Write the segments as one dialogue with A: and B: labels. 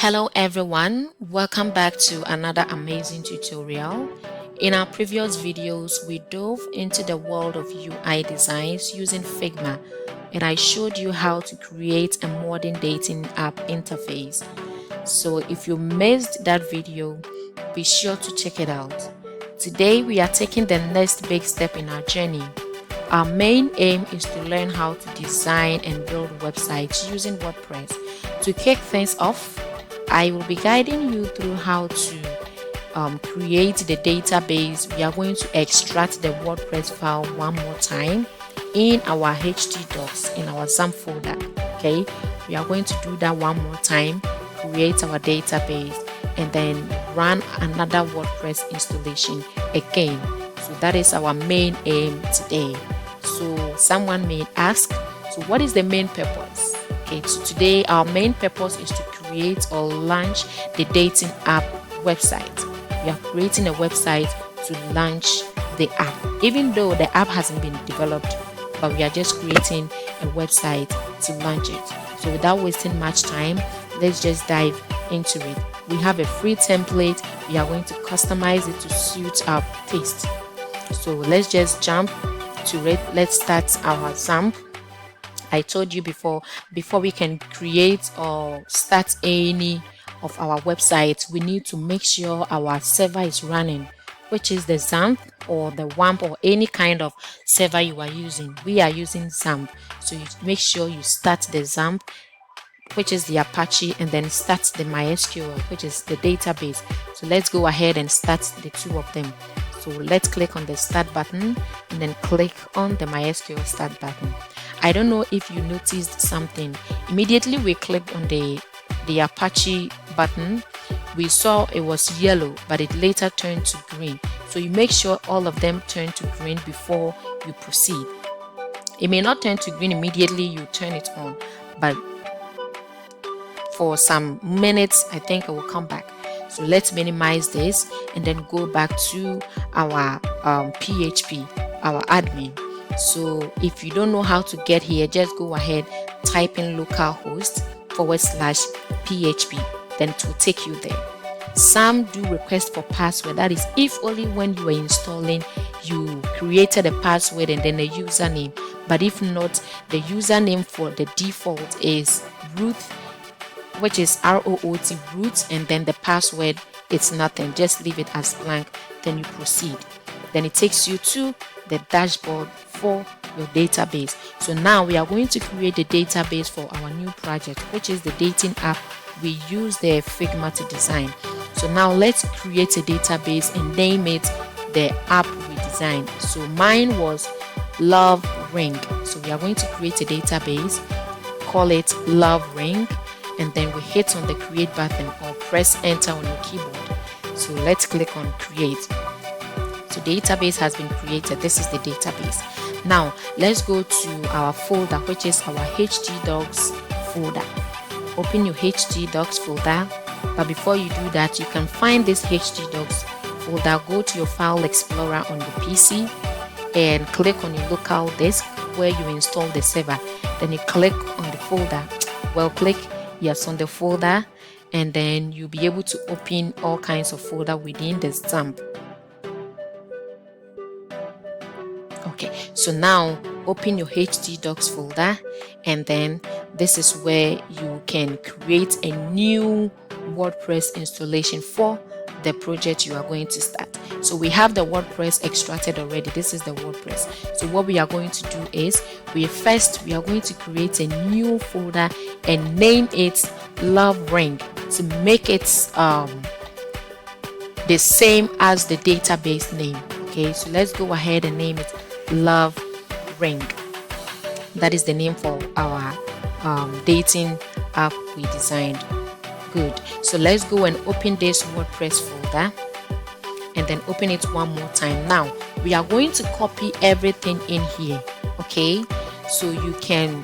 A: Hello everyone, welcome back to another amazing tutorial. In our previous videos, we dove into the world of UI designs using Figma, and I showed you how to create a modern dating app interface. So if you missed that video, be sure to check it out. Today we are taking the next big step in our journey. Our main aim is to learn how to design and build websites using WordPress. To kick things off, I will be guiding you through how to create the database. We are going to extract the WordPress file one more time in our htdocs in our XAMPP folder. Okay, we are going to do that one more time, create our database, and then run another WordPress installation again. So that is our main aim today. So someone may ask, so what is the main purpose? Okay, so today our main purpose is to create or launch the dating app website. We are creating a website to launch the app, even though the app hasn't been developed, but we are just creating a website to launch it. So without wasting much time, let's just dive into it. We have a free template. We are going to customize it to suit our taste. So let's just jump to it. Let's start our XAMPP. I told you before we can create or start any of our websites, we need to make sure our server is running, which is the XAMPP or the WAMP or any kind of server you are using. We are using XAMPP, so you make sure you start the XAMPP, which is the Apache, and then start the MySQL, which is the database. So let's go ahead and start the two of them. So let's click on the start button and then click on the MySQL start button. I don't know if you noticed something. Immediately we clicked on the Apache button, we saw it was yellow, but it later turned to green. So you make sure all of them turn to green before you proceed. It may not turn to green immediately you turn it on, but for some minutes I think it will come back. So let's minimize this and then go back to our PHP, our admin. So if you don't know how to get here, just go ahead, type in localhost /PHP, then it will take you there. Some do request for password. That is if only when you are installing you created a password and then a username. But if not, the username for the default is root, which is ROOT, root, and then the password, it's nothing. Just leave it as blank, then you proceed. Then it takes you to the dashboard for your database. So now we are going to create the database for our new project, which is the dating app we use the Figma to design. So now let's create a database and name it the app we designed. So mine was Love Ring. So we are going to create a database, call it Love Ring, and then we hit on the create button or press enter on your keyboard. So let's click on create. So database has been created. This is the database. Now let's go to our folder, which is our htdocs folder. Open your htdocs folder, but before you do that, you can find this htdocs folder. Go to your file explorer on your PC and click on your local disk where you install the server. Then you click on the folder. Well, click yes on the folder, and then you'll be able to open all kinds of folder within the XAMPP. Okay, so now open your htdocs folder, and then this is where you can create a new WordPress installation for the project you are going to start. So we have the WordPress extracted already. This is the WordPress. So what we are going to do is we are going to create a new folder and name it Love Ring to make it the same as the database name. Okay, so let's go ahead and name it Love Ring. That is the name for our dating app we designed. Good. So let's go and open this WordPress folder and then open it one more time. Now we are going to copy everything in here. Okay, so you can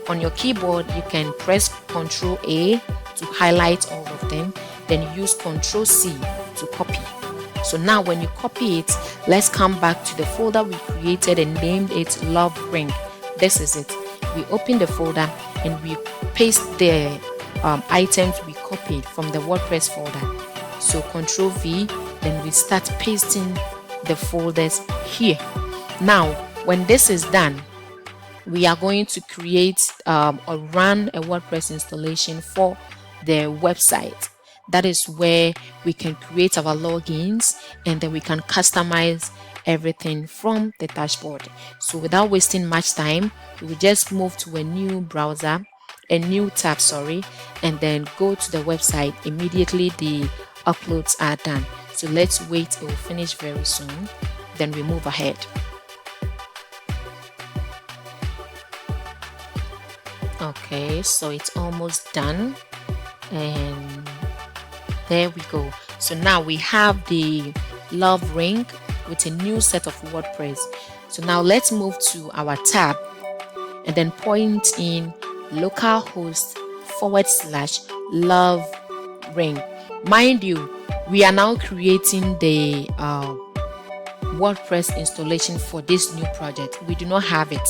A: on your keyboard you can press Ctrl A to highlight all of them, then you use Ctrl C to copy. So now when you copy it, let's come back to the folder we created and named it Love Ring. This is it. We open the folder and we paste the items we copied from the WordPress folder. So Control V, then we start pasting the folders here. Now, when this is done, we are going to create or run a WordPress installation for the website. That is where we can create our logins, and then we can customize everything from the dashboard. So without wasting much time, we will just move to a new browser, a new tab, and then go to the website. Immediately the uploads are done. So let's wait, it will finish very soon, then we move ahead. Okay, so it's almost done, and there we go. So now we have the love ring with a new set of WordPress. So now let's move to our tab and then point in localhost /love ring. Mind you, we are now creating the WordPress installation for this new project. We do not have it.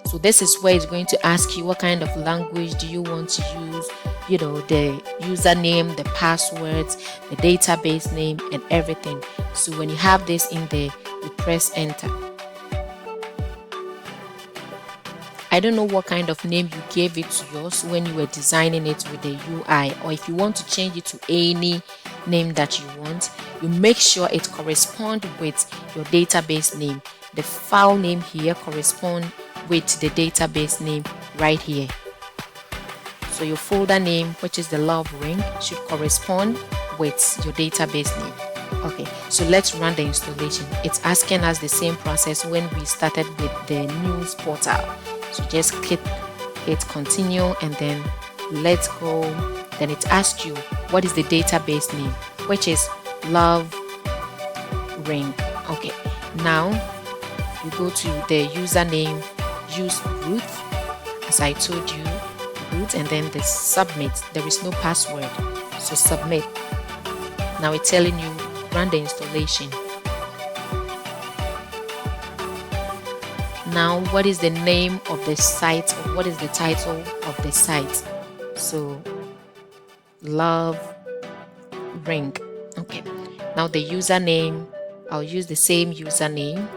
A: So this is where it's going to ask you what kind of language do you want to use, the username, the passwords, the database name, and everything. So when you have this in there, you press enter. I don't know what kind of name you gave it to yours when you were designing it with the UI, or if you want to change it to any name that you want, you make sure it corresponds with your database name. The file name here corresponds with the database name right here. So your folder name, which is the love ring, should correspond with your database name. Okay, so let's run the installation. It's asking us the same process when we started with the news portal. So just hit continue and then let's go. Then it asks you what is the database name, which is love ring. Okay, now you go to the username, use root, as I told you, root, and then the submit. There is no password, so submit. Now it's telling you run the installation. Now what is the name of the site, or what is the title of the site? So love ring. Okay, now the username, I'll use the same username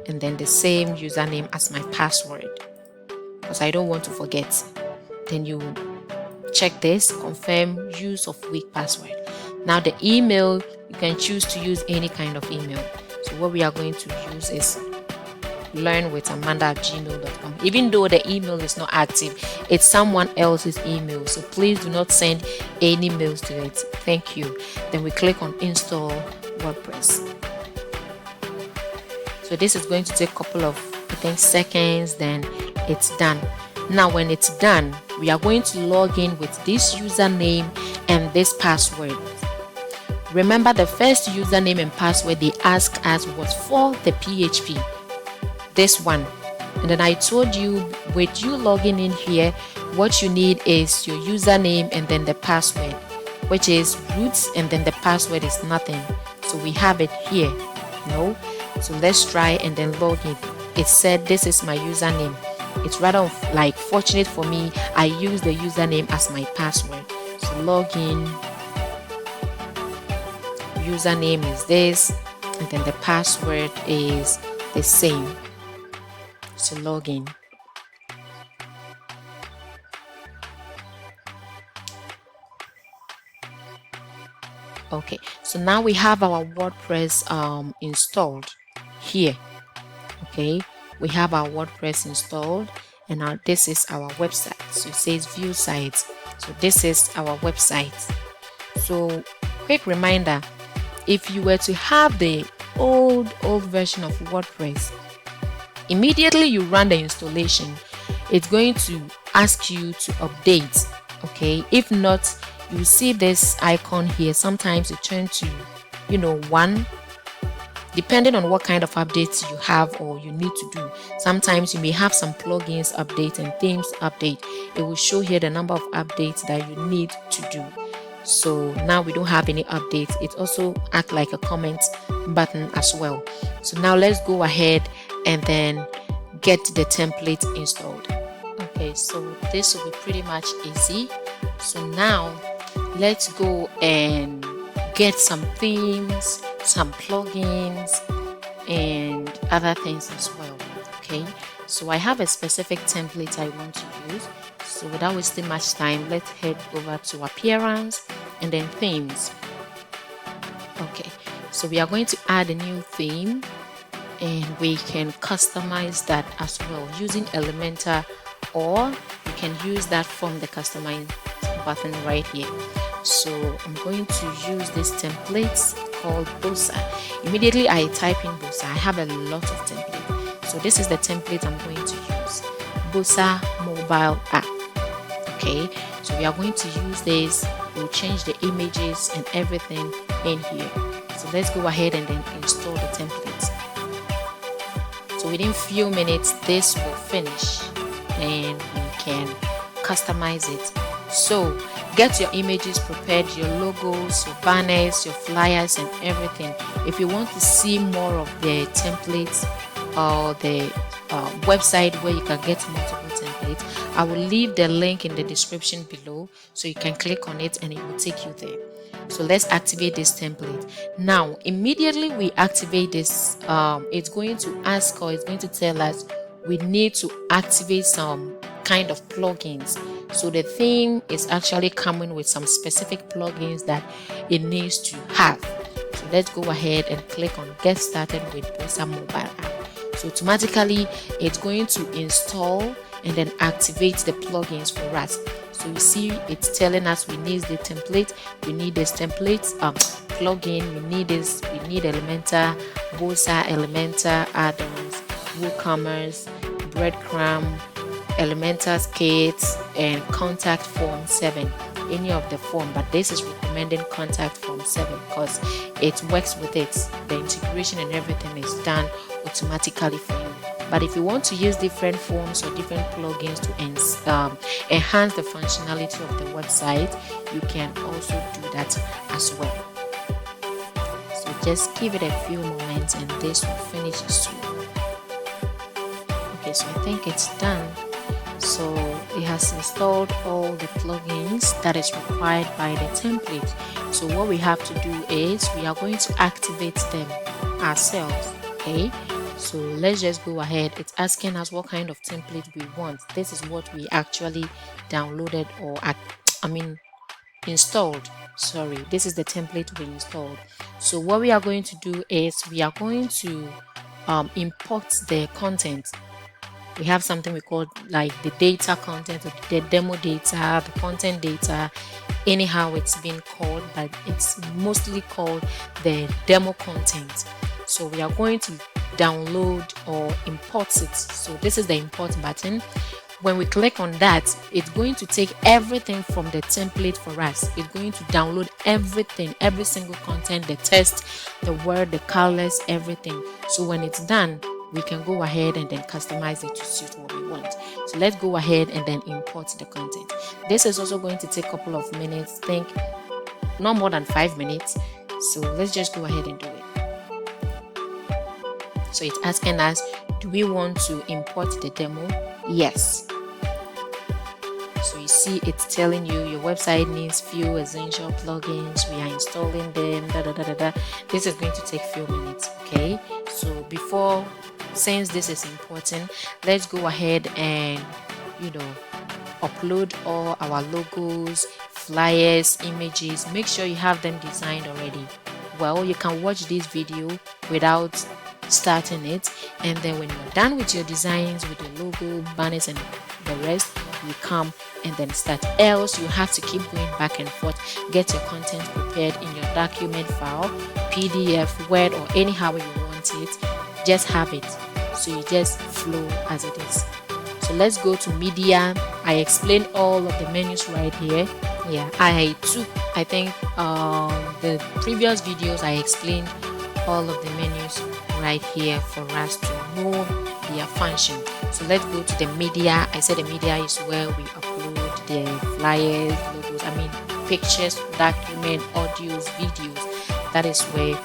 A: and then the same username as my password because I don't want to forget. Then you check this, confirm use of weak password. Now the email, you can choose to use any kind of email. So what we are going to use is learnwithamanda@gmail.com. Even though the email is not active, it's someone else's email, so please do not send any mails to it. Thank you. Then we click on install WordPress. So this is going to take a couple of, I think, seconds, then it's done. Now when it's done, we are going to log in with this username and this password. Remember, the first username and password they asked us was for the PHP, this one. And then I told you, with you logging in here, what you need is your username and then the password, which is roots, and then the password is nothing. So we have it here. No. So let's try and then log in. It said this is my username. It's rather like fortunate for me, I use the username as my password. So log in. Username is this, and then the password is the same. So log in. Okay, so now we have our WordPress installed here. Okay, we have our WordPress installed, and now this is our website. So it says view sites. So this is our website. So quick reminder, if you were to have the old version of WordPress, immediately you run the installation, it's going to ask you to update. Okay, if not, you see this icon here. Sometimes it turns to 1, depending on what kind of updates you have or you need to do. Sometimes you may have some plugins update and themes update. It will show here the number of updates that you need to do. So now we don't have any updates. It also acts like a comment button as well. So now let's go ahead and then get the template installed. Okay, so this will be pretty much easy. So now let's go and get some themes, some plugins, and other things as well. Okay, so I have a specific template I want to use. So without wasting much time, let's head over to appearance and then themes. Okay, so we are going to add a new theme, and we can customize that as well using Elementor, or you can use that from the customize button right here. So I'm going to use this template called Bosa. Immediately I type in Bosa, I have a lot of templates. So this is the template I'm going to use, Bosa mobile app. Okay, so we are going to use this. We'll change the images and everything in here. So let's go ahead and then install the templates. So within few minutes this will finish and we can customize it. So get your images prepared, your logos, your banners, your flyers and everything. If you want to see more of the templates or the website where you can get multiple templates, I will leave the link in the description below, so you can click on it and it will take you there. So let's activate this template. Now immediately we activate this, it's going to ask, or it's going to tell us we need to activate some kind of plugins. So the theme is actually coming with some specific plugins that it needs to have. So let's go ahead and click on get started with Bosa mobile app. So automatically it's going to install and then activate the plugins for us. So you see it's telling us we need the template, we need this template plugin, we need this, we need Elementor, Bosa Elementor add-ons, WooCommerce, breadcrumb, Elementor's kits, and contact form 7. Any of the form, but this is recommending contact form 7 because it works with it. The integration and everything is done automatically for you. But if you want to use different forms or different plugins to enhance the functionality of the website, you can also do that as well. So just give it a few moments and this will finish soon. Okay, so I think it's done. So it has installed all the plugins that is required by the template. So what we have to do is we are going to activate them ourselves. Okay, so let's just go ahead. It's asking us what kind of template we want. This is what we actually downloaded, or installed. Sorry, this is the template we installed. So what we are going to do is we are going to import the content. We have something we call like the data content, or the demo data, the content data, anyhow it's been called, but it's mostly called the demo content. So we are going to download or import it. So this is the import button. When we click on that, it's going to take everything from the template for us. It's going to download everything, every single content, the text, the word, the colors, everything. So when it's done, we can go ahead and then customize it to suit what we want. So let's go ahead and then import the content. This is also going to take a couple of minutes, think not more than 5 minutes. So let's just go ahead and do it. So it's asking us, do we want to import the demo? Yes. So you see it's telling you your website needs few essential plugins, we are installing them, This is going to take few minutes. Okay, so since this is important, let's go ahead and upload all our logos, flyers, images. Make sure you have them designed already. Well, you can watch this video without starting it, and then when you're done with your designs, with your logo, banners and the rest, you come and then start. Else you have to keep going back and forth. Get your content prepared in your document file, PDF, Word, or anyhow you want it. Just have it, so you just flow as it is. So let's go to media. I explained all of the menus right here. Yeah, I think the previous videos I explained all of the menus right here for us to know their function. So let's go to the media. I said the media is where we upload the flyers, logos, pictures, document, audios, videos. That is where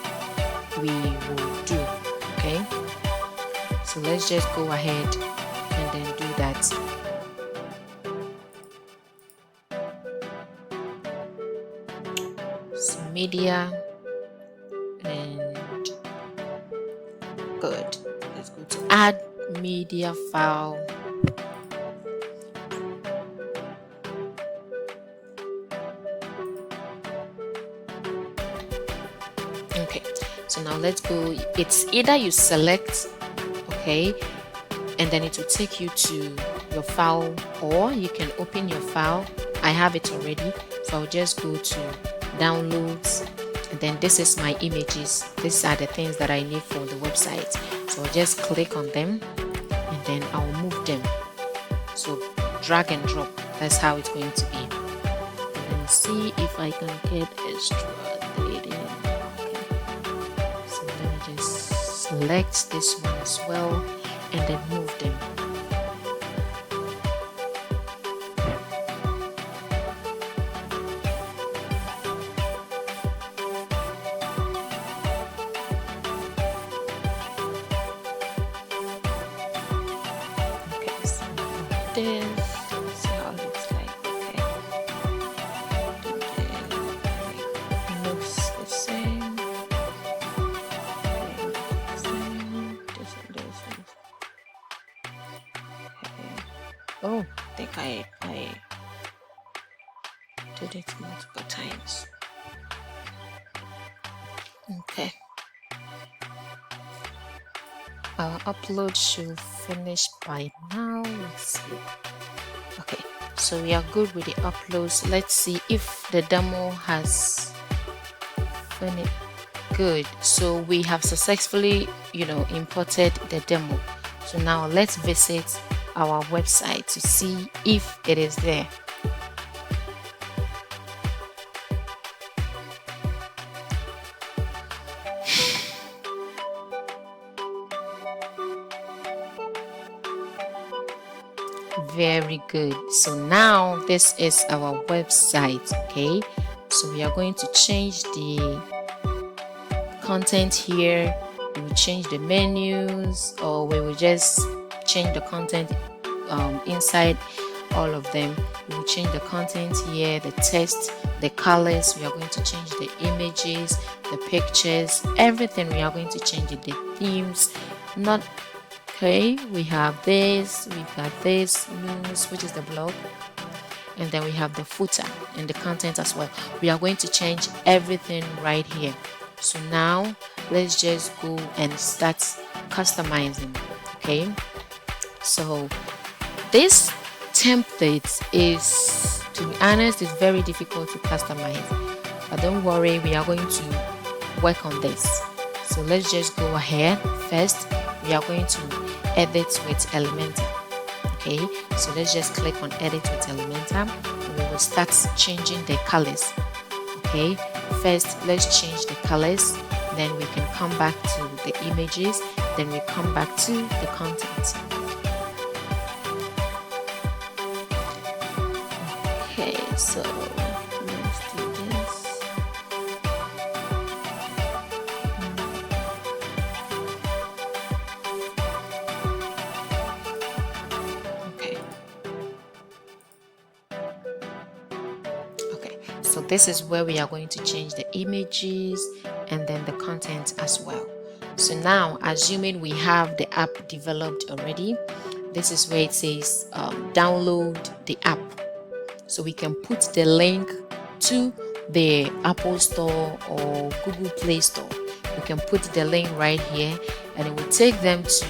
A: we will do. Okay, so let's just go ahead and then do that. So media, and good. Let's go to add media file. Okay, so now let's go. It's either you select, okay, and then it will take you to your file, or you can open your file. I have it already, so I'll just go to downloads, and then this is my images. These are the things that I need for the website, so I'll just click on them and then I'll move them. So drag and drop, that's how it's going to be. And then see if I can get extra data. Okay, so let me just select this one as well and then move them. Okay, so this, let's see how it looks like. Okay, it looks the same. This and this. Okay. Oh, I think I did it multiple times. Okay, our upload should finish by now. Let's see. Okay, so we are good with the uploads. Let's see if the demo has finished. Good, so we have successfully imported the demo. So now let's visit our website to see if it is there. Very good. So now this is our website. Okay, so we are going to change the content here. We will change the menus, or we will just change the content inside all of them. We will change the content here, the text, the colors. We are going to change the images, the pictures, everything. We are going to change it, the themes. Not okay, we have this, we've got this news, which is the blog, and then we have the footer and the content as well. We are going to change everything right here. So now let's just go and start customizing. Okay, so this template is, to be honest, it's very difficult to customize, but don't worry, we are going to work on this. So let's just go ahead. First, we are going to edit with Elementor. Okay, so let's just click on edit with Elementor, and we will start changing the colors. Okay, first let's change the colors, then we can come back to the images, then we come back to the content. Okay, so let's do this. Okay, so this is where we are going to change the images and then the content as well. So now, assuming we have the app developed already, this is where it says download the app. So we can put the link to the Apple Store or Google Play Store. We can put the link right here, and it will take them to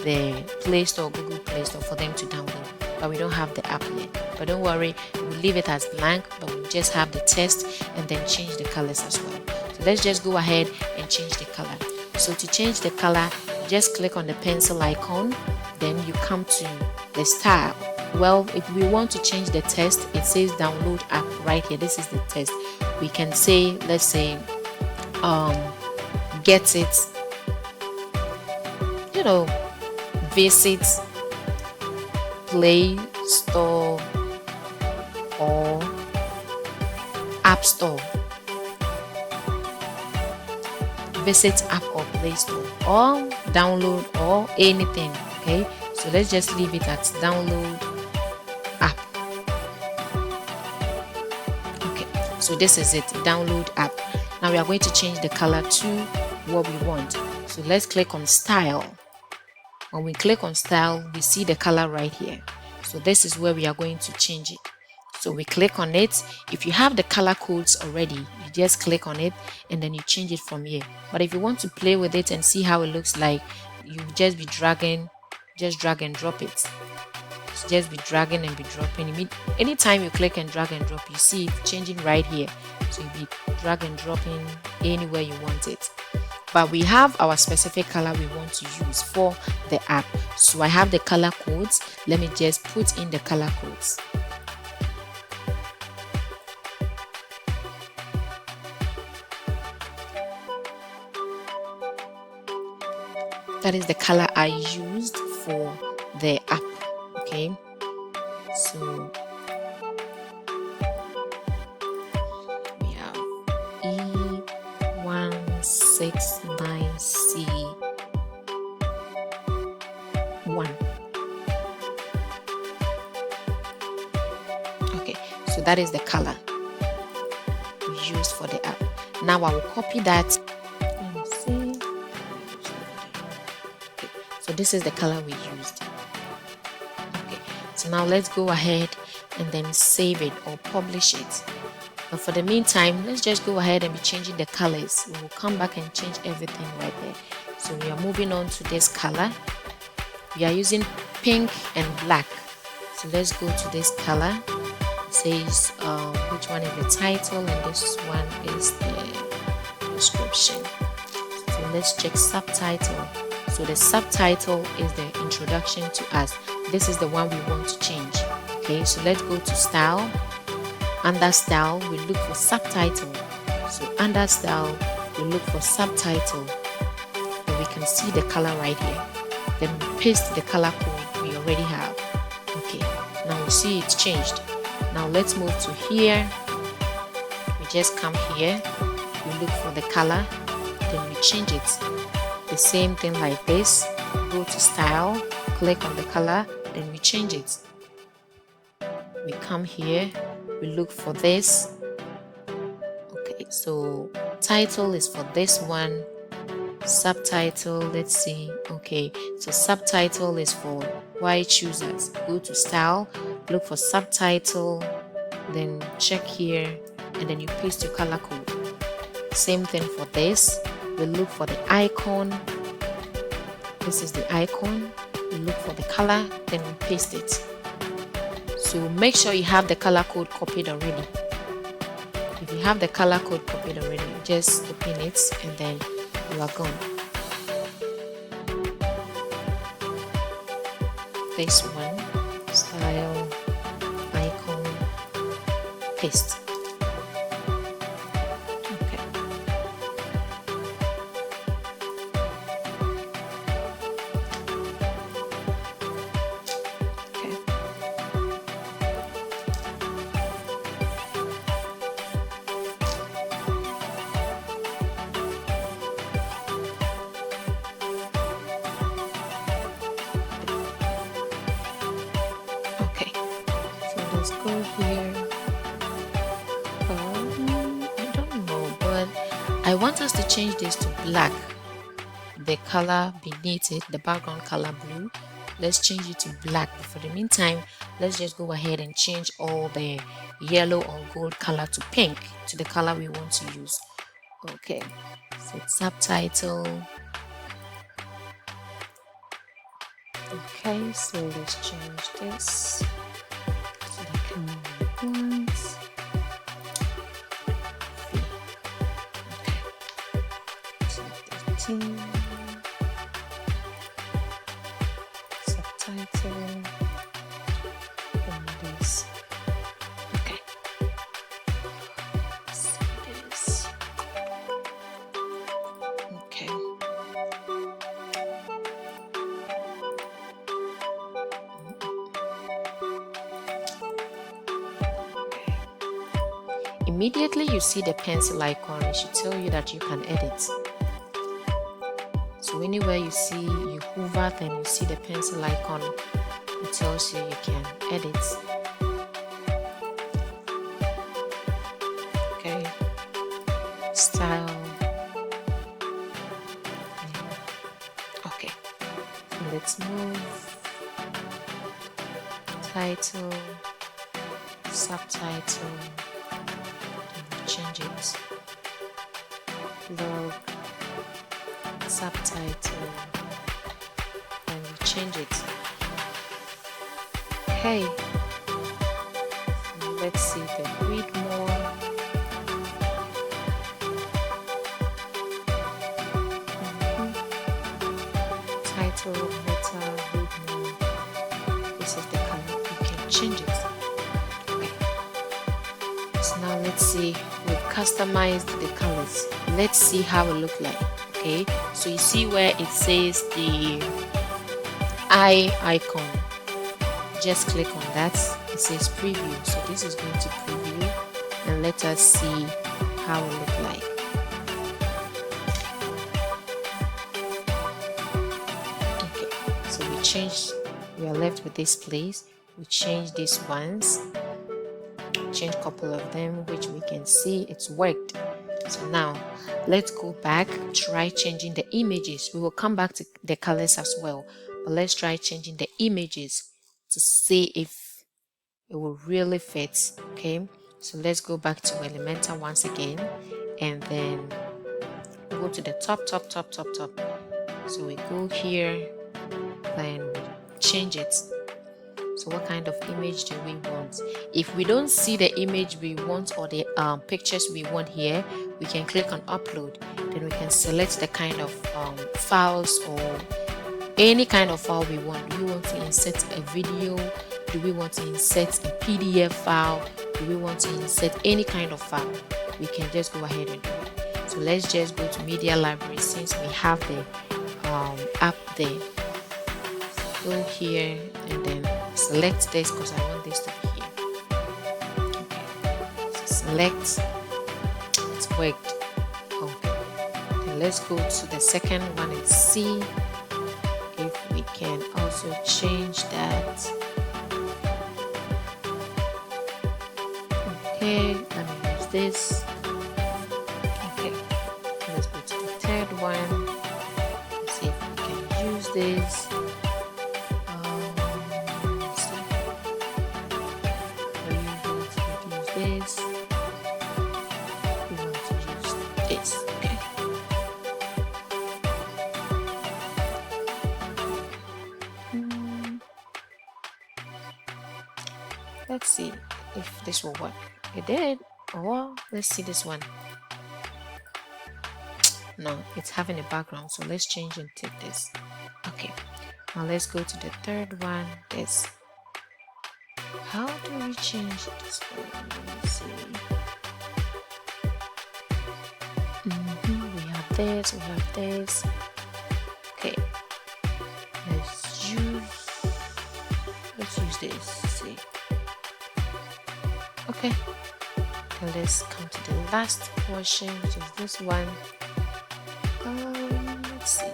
A: the Play Store, Google Play Store, for them to download. But we don't have the app yet. But don't worry, we'll leave it as blank, but we'll just have the text and then change the colors as well. So let's just go ahead and change the color. So to change the color, just click on the pencil icon, then you come to the style. Well, if we want to change the text, it says download app right here. This is the text. We can say, let's say, get it, visit Play Store or App Store. Visit app or Play Store, or download, or anything. Okay, so let's just leave it at download app. Okay, So this is it, download app. Now we are going to change the color to what we want. So let's click on style. When we click on style, we see the color right here. So this is where we are going to change it. So we click on it. If you have the color codes already, you just click on it and then you change it from here. But if you want to play with it and see how it looks like, you just be dragging, just drag and drop it. So just be dragging and be dropping. Anytime you click and drag and drop, you see it changing right here. So you be drag and dropping anywhere you want it. But we have our specific color we want to use for the app. So I have the color codes. Let me just put in the color codes. That is the color I used for the app. Okay, so we have E169C1. Okay, so that is the color we used for the app. Now I will copy that. Let me see. Okay, so this is the color we used. So now let's go ahead and then save it or publish it. But for the meantime, let's just go ahead and be changing the colors. We will come back and change everything right there. So we are moving on to this color. We are using pink and black. So let's go to this color. It says which one is the title and this one is the description. So let's check subtitle. So the subtitle is the introduction to us. This is the one we want to change. Okay, so let's go to style. Under style, we look for subtitle. So under style, we look for subtitle. And we can see the color right here. Then we paste the color code we already have. Okay, now we see it's changed. Now let's move to here. We just come here. We look for the color. Then we change it. The same thing like this. Go to style, click on the color, then we change it. We come here, we look for this. Okay, so title is for this one. Subtitle, let's see. Okay, so subtitle is for why choosers. Go to style, look for subtitle, then check here, and then you paste your color code. Same thing for this. We look for the icon. This is the icon. We look for the color, then we paste it. So make sure you have the color code copied already. If you have the color code copied already, just open it and then you are gone. This one, style, icon, paste. Let's go here. I don't know, but I want us to change this to black. The color beneath it, the background color blue. Let's change it to black. But for the meantime, let's just go ahead and change all the yellow or gold color to pink, to the color we want to use. Okay, so subtitle. Okay, so let's change this. Once. Okay. So 13. Subtitle. And this. Okay. See this. Okay. Immediately you see the pencil icon, it should tell you that you can edit. So anywhere you see, you hover, then you see the pencil icon, it tells you you can edit. Okay, style. Okay, let's move title, subtitle, and change it. Blog, subtitle, and we change it. Okay, let's see the read more. Title, letter, read more. This is the color. You can change it. Okay. So now let's see. We've customized the colors. Let's see how it look like. Okay. So you see where it says the eye icon. Just click on that. It says preview. So this is going to preview, and let us see how it look like. Okay, so we are left with this place. We change these ones, change a couple of them, which we can see it's worked. So now let's go back, try changing the images. We will come back to the colors as well, but let's try changing the images to see if it will really fit. Okay, so let's go back to Elementor once again, and then go to the top. So we go here, then we change it. So what kind of image do we want? If we don't see the image we want or the pictures we want here, we can click on upload. Then we can select the kind of files or any kind of file we want. Do we want to insert a video? Do we want to insert a PDF file? Do we want to insert any kind of file? We can just go ahead and do it. So let's just go to media library since we have the app there. Go here and then select this because I want this to be here. Okay. So select. It's worked. Okay. Then let's go to the second one and see if we can also change that. Okay, let me use this. Okay, let's go to the third one. Let's see if we can use this. This. We want to use this. Okay. Let's see if this will work. It did. Oh, well, let's see this one. No, it's having a background, so let's change and take this. Okay. Now let's go to the third one. This. How do we change this one? Let me see. We have this, we have this. Okay. Let's use this. See. Okay. Then let's come to the last portion, which is this one. Let's see.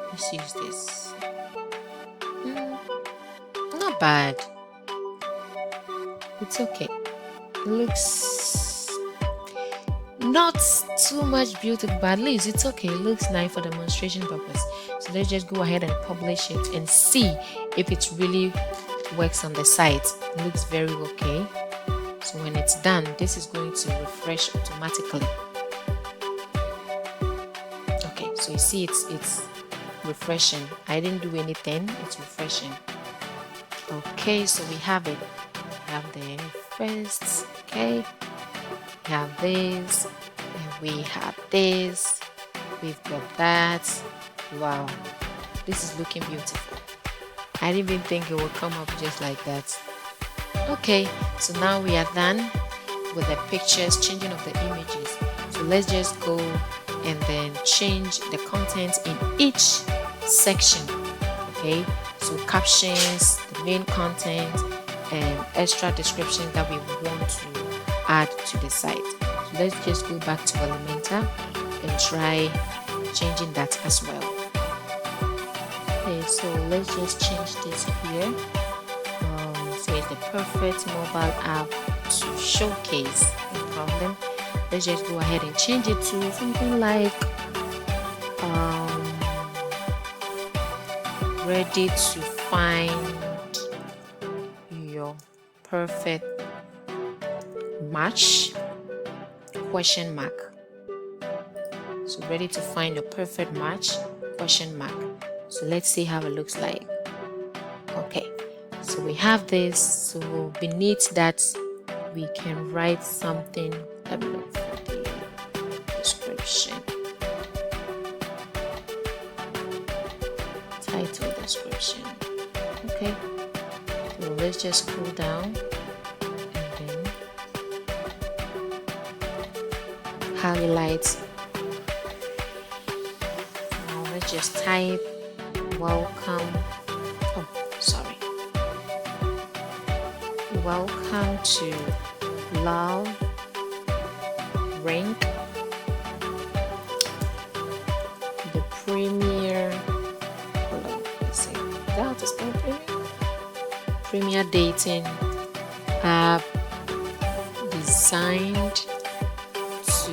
A: Let's use this. Not bad. It's okay. It looks not too much beautiful, but at least it's okay. It looks nice for demonstration purpose. So let's just go ahead and publish it and see if it really works on the site. It looks very okay. So when it's done, this is going to refresh automatically. Okay, so you see it's refreshing. I didn't do anything. It's refreshing. Okay, so we have it. We have the first. Okay, we have this, and we have this. We've got that. Wow, this is looking beautiful. I didn't even think it would come up just like that. Okay, so now we are done with the pictures, changing of the images. So let's just go and then change the content in each section. Okay, so captions, the main content, and extra descriptions that we want to add to the site. So let's just go back to Elementor and try changing that as well. Okay, so let's just change this here. So it's the perfect mobile app to showcase. No problem. Let's just go ahead and change it to something like ready to find your perfect match ? So ready to find your perfect match ? So let's see how it looks like. Okay, so we have this. So beneath that we can write something. Let me look for the description. Title description. Okay, so let's just scroll down and then highlight. Now let's just type welcome. Oh, sorry. Welcome to Love Rank, the premier. Hold on, let's see. Is that how to spell premier? Premier dating app designed to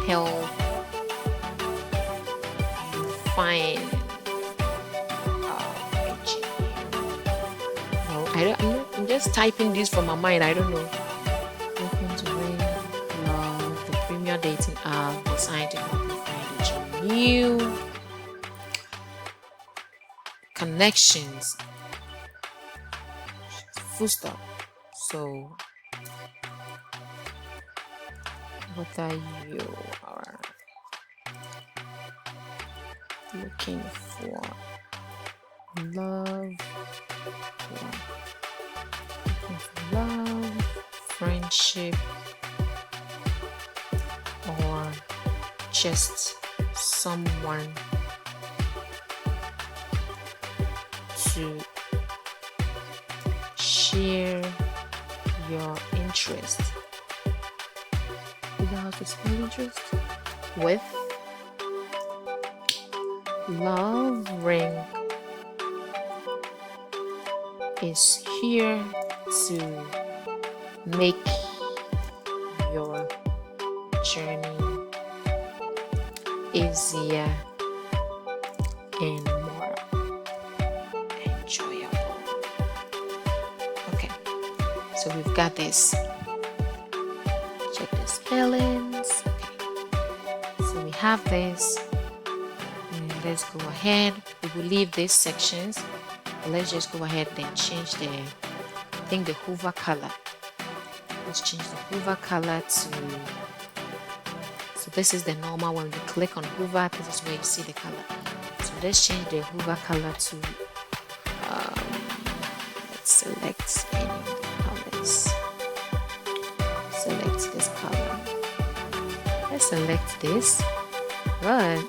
A: help you find. I'm just typing this from my mind. I don't know. Welcome to Love, the premier dating app designed to help you find new connections. Full stop. So, whether you are looking for love, friendship, or just someone to share your interest. You know how to spell interest? With Love Ring is here to make your journey easier and more enjoyable. Okay, so we've got this. Check the spellings. Okay, so we have this. And let's go ahead. We will leave these sections. Let's just go ahead and change the, I think, the hover color. Let's change the hover color to, so this is the normal. When we click on hover, this is where you see the color. So let's change the hover color to, let's select any of the colors. Select this color. Let's select this, but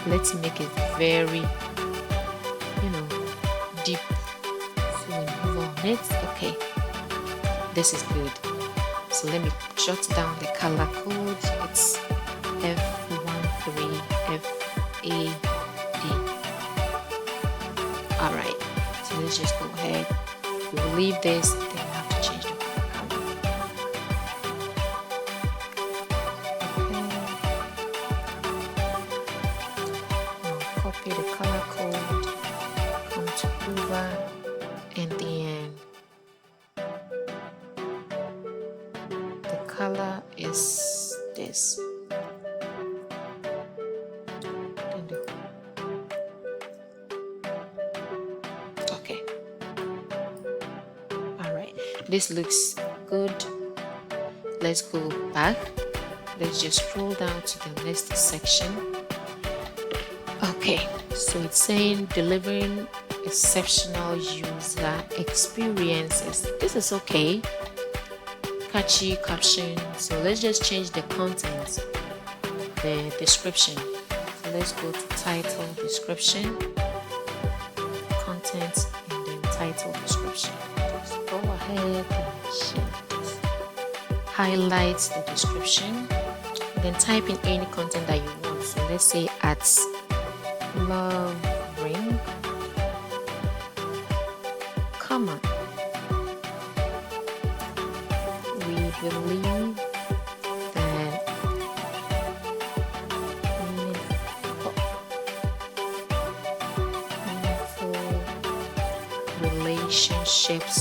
A: let's make it very, deep. So when you hover on it, okay, this is good. So let me jot down the color code. It's F13FAD. Alright, so let's just go ahead. We'll leave this, then we have to change the color. Okay. Now copy the color code, come to hover, and then the color is this. Okay. Alright, this looks good. Let's go back. Let's just scroll down to the next section. Okay, so it's saying delivering exceptional user experiences. This is okay. Catchy caption. So let's just change the content, the description. So let's go to title, description, content, and then title, description. Just go ahead and change this. Highlight the description, then type in any content that you want. So let's say at Love Ring, comma, we believe that meaningful relationships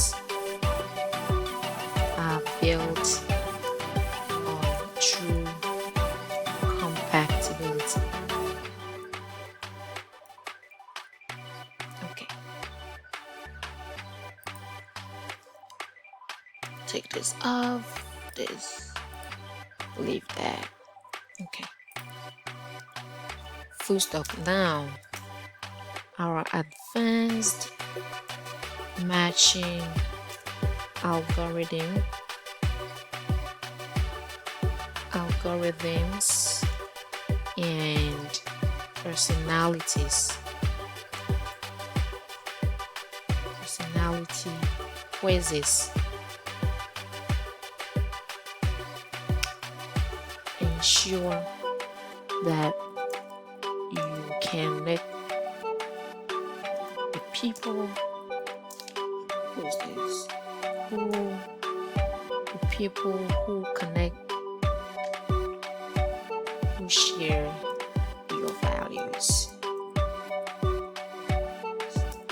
A: are built on true compatibility. Okay. Take this off, this, leave that. Okay. Full stop. Now, our advanced matching algorithms and personality quizzes ensure that you connect the people who connect, who share your values,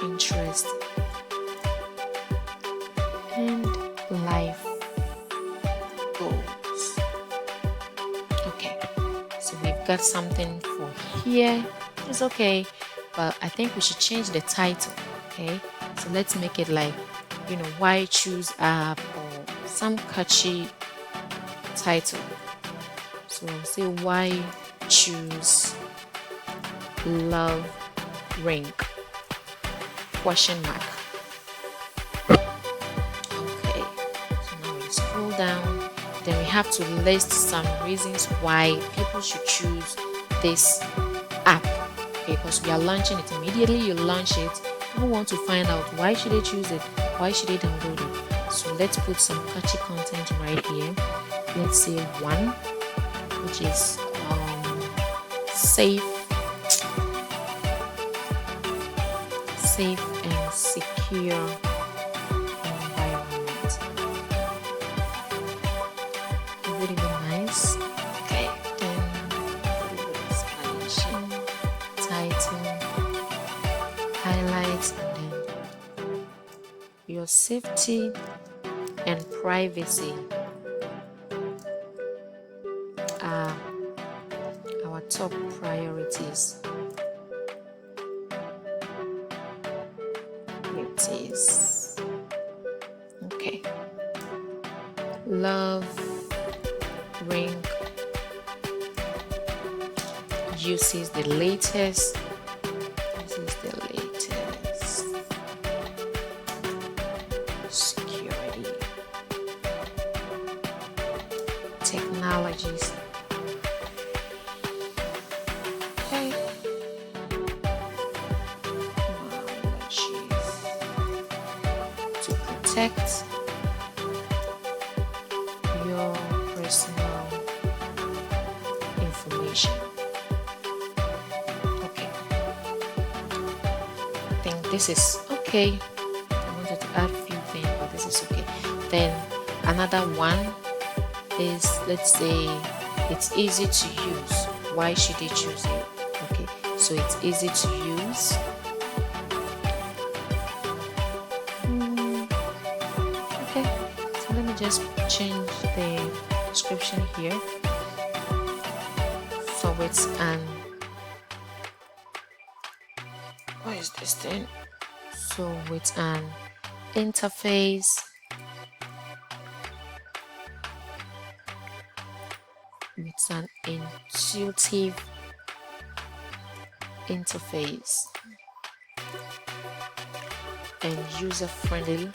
A: interests, and life goals. Okay, so we've got something for here. It's okay, but I think we should change the title. Okay, so let's make it like, why choose app, or some catchy title. So I'll say, why choose love ring ? Okay, so now we scroll down. Then we have to list some reasons why people should choose this app. Okay, because we are launching it. Immediately you launch it, people want to find out why should they choose it, why should they download it. So let's put some catchy content right here. Let's say one, which is safe and secure environment. Very nice. Okay, then explanation, title, highlights, and then your safety and privacy are our top priorities. It is okay. Love ring uses the latest. Security technologies. Okay. To protect your personal information. Okay. I think this is okay. I wanted to add a few things, but this is okay. Then another one is, let's say it's easy to use. Why should they choose it? Okay, so it's easy to use. Okay, so let me just change the description here. So it's what is this thing? So it's an interface It's an intuitive interface and user-friendly.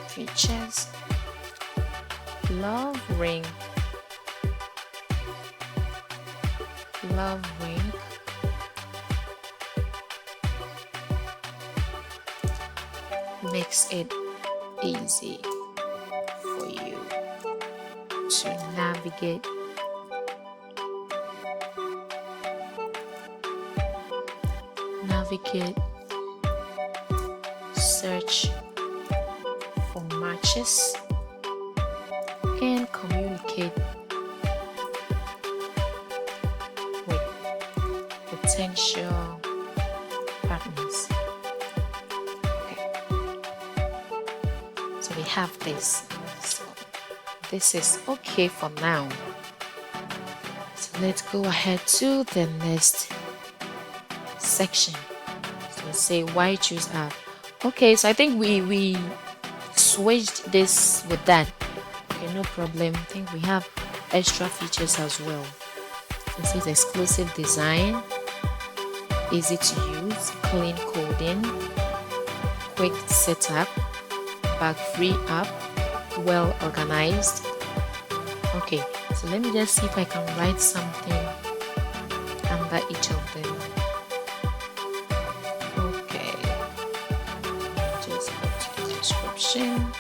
A: Features. Love ring makes it easy for you to navigate search for matches and communicate with potential partners. Okay, so we have this. So this is okay for now. So let's go ahead to the next section. So say why choose app. Okay, so I think we switched this with that. Okay, no problem. I think we have extra features as well. This is exclusive design, easy to use, clean coding, quick setup, bug-free app, well organized. Okay, so let me just see if I can write something under each of them. Okay, just go to the description.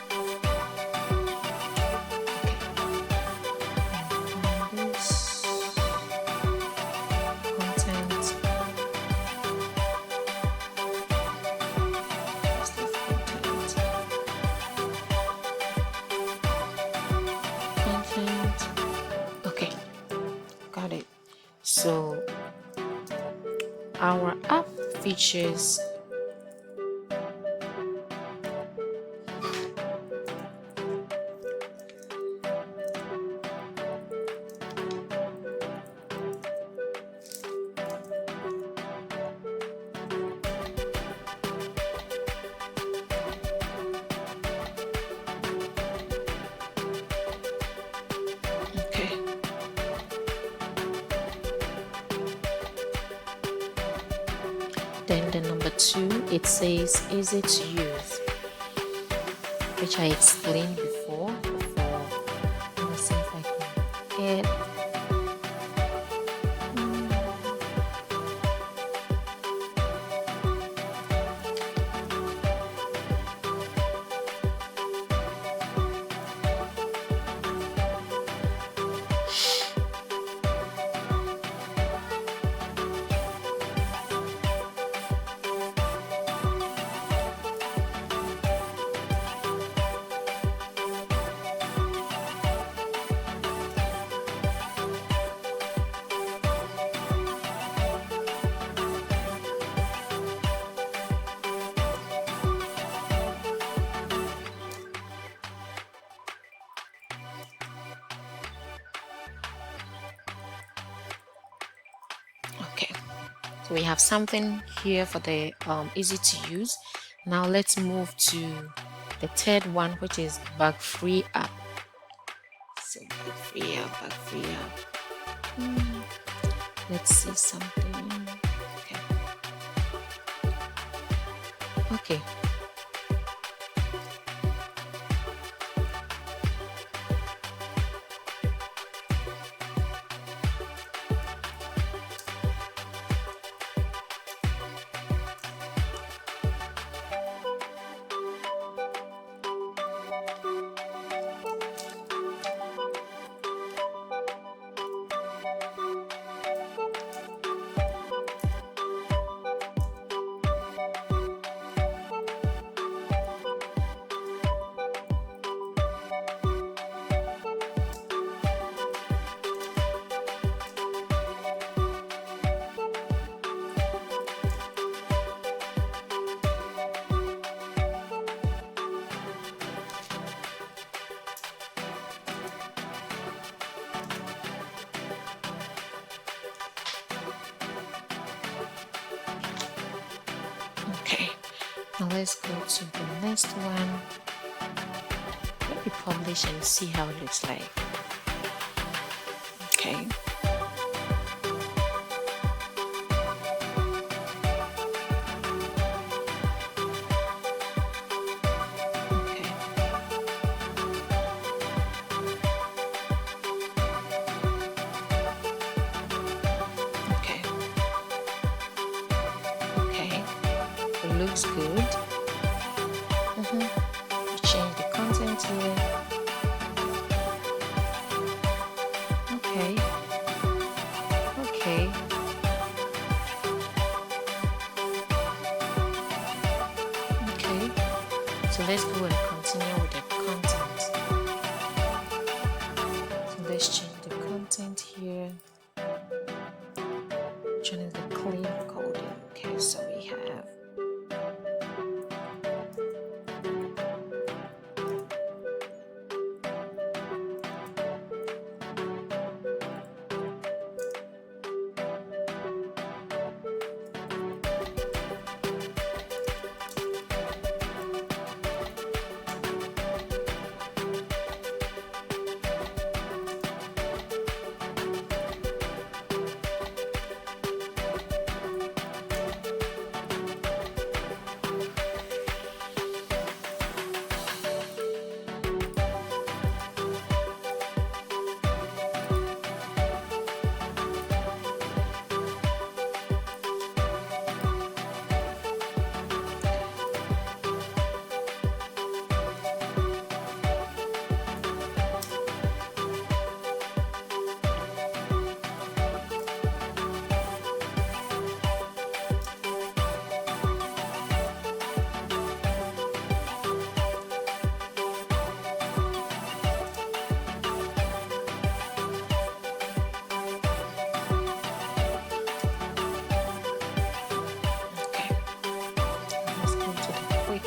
A: Okay, got it. So our app features then the number 2, it says easy to use, which I explained before. Let me see if I can add. Okay, so we have something here for the easy to use. Now let's move to the third one, which is bug-free app. So bug-free app. Let's see something. Okay. Okay, now let's go to the next one. Let me publish and see how it looks like. Okay. Looks good. Change the content here. Okay. Okay. So let's go and continue with the content. So let's change the content here. Which one is the clean coding? Okay, so we have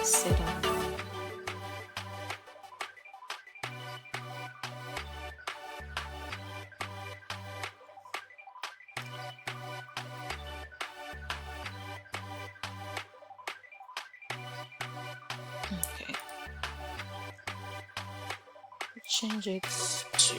A: setup. Okay. Change it to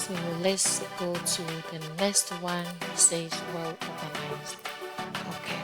A: So let's go to the next one. It says well organized. Okay.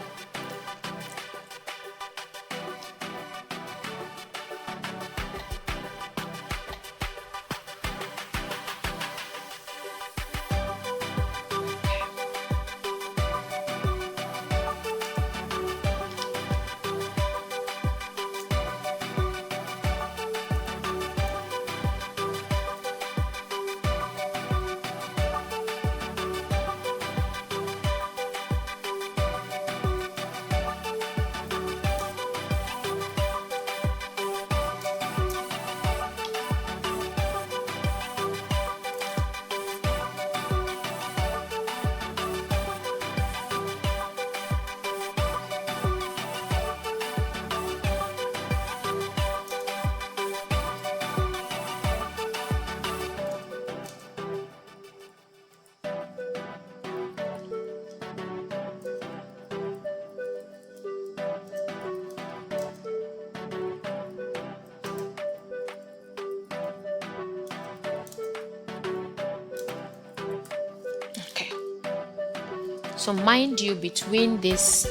A: So mind you, between these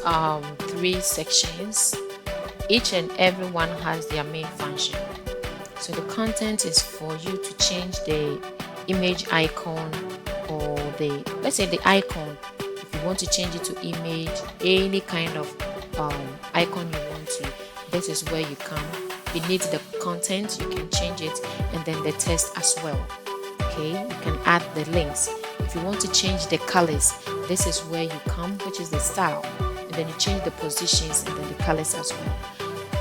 A: three sections, each and every one has their main function. So the content is for you to change the image icon, or let's say the icon. If you want to change it to image, any kind of icon you want to, this is where you come. Beneath the content, you can change it, and then the text as well. Okay, you can add the links. If you want to change the colors, this is where you come, which is the style, and then you change the positions and then the colors as well.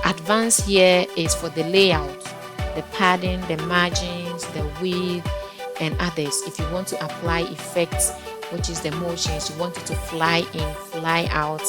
A: Advanced here is for the layout, the padding, the margins, the width, and others. If you want to apply effects, which is the motions, you want it to fly in, fly out,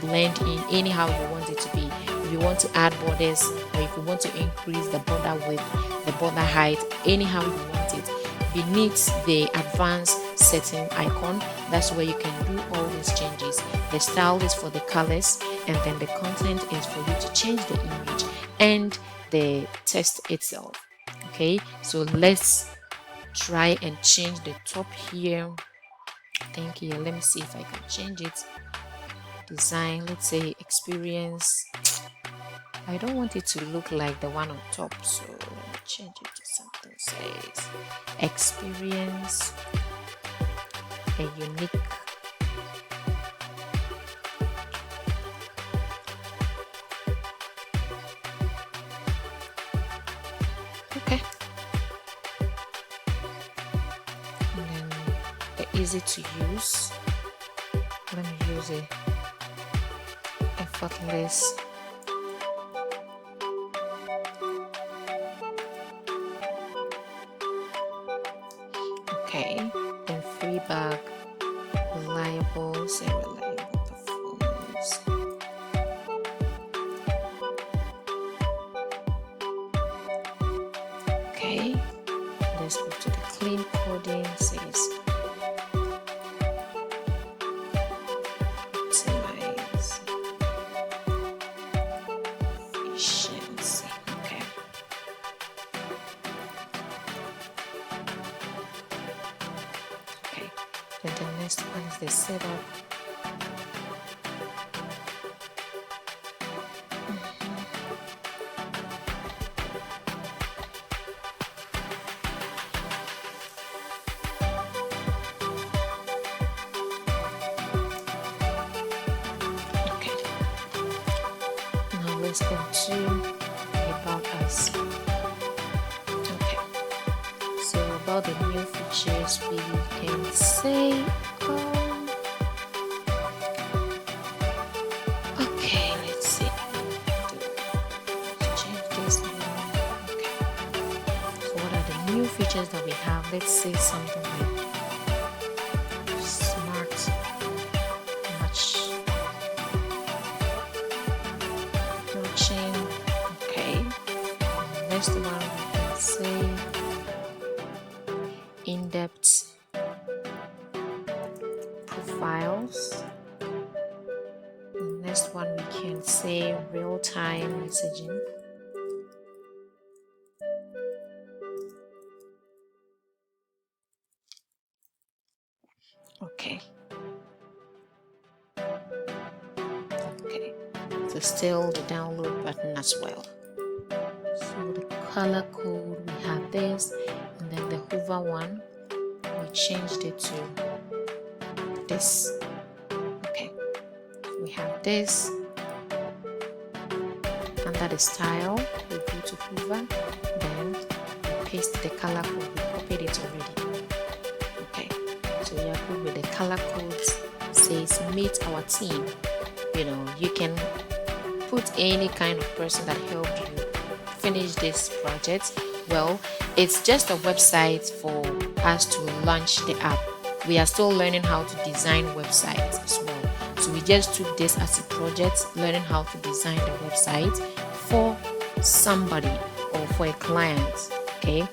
A: blend in anyhow you want it to be. you want to add borders, or if you want to increase the border width, the border height, anyhow you want it. Beneath the advanced setting icon, that's where you can do all these changes. The style is for the colors, and then the content is for you to change the image and the text itself. Okay, so let's try and change the top here. Thank you. Let me see if I can change it. Design, let's say experience. I don't want it to look like the one on top, so let me change it to something says experience, a unique. Okay. And then the easy to use. Let me use a effortless. Okay, then feedback, reliable, say reliable performance. Okay, let's go to the clean coding, says optimize efficiency. Okay. And the next one is the setup. Okay. Now let's go to about us. Okay. So about the new features, we can say, okay, let's see. Let's change this now. Okay. So what are the new features that we have? Let's say something like smart matching. Okay. Next one we can say in-depth profiles. The next one we can say real-time messaging. Okay. Okay. So still the download button as well. So the color code, we have this, and then the hover one, we changed it to this. Okay, we have this. Under the style, we go to hover, then we paste the color code. We copied it already. Okay, so we are good with the color codes. Says meet our team. You know, you can put any kind of person that helped you finish this project. Well, it's just a website for us to launch the app. We are still learning how to design websites as well. So we just took this as a project, learning how to design the website for somebody or for a client. Okay,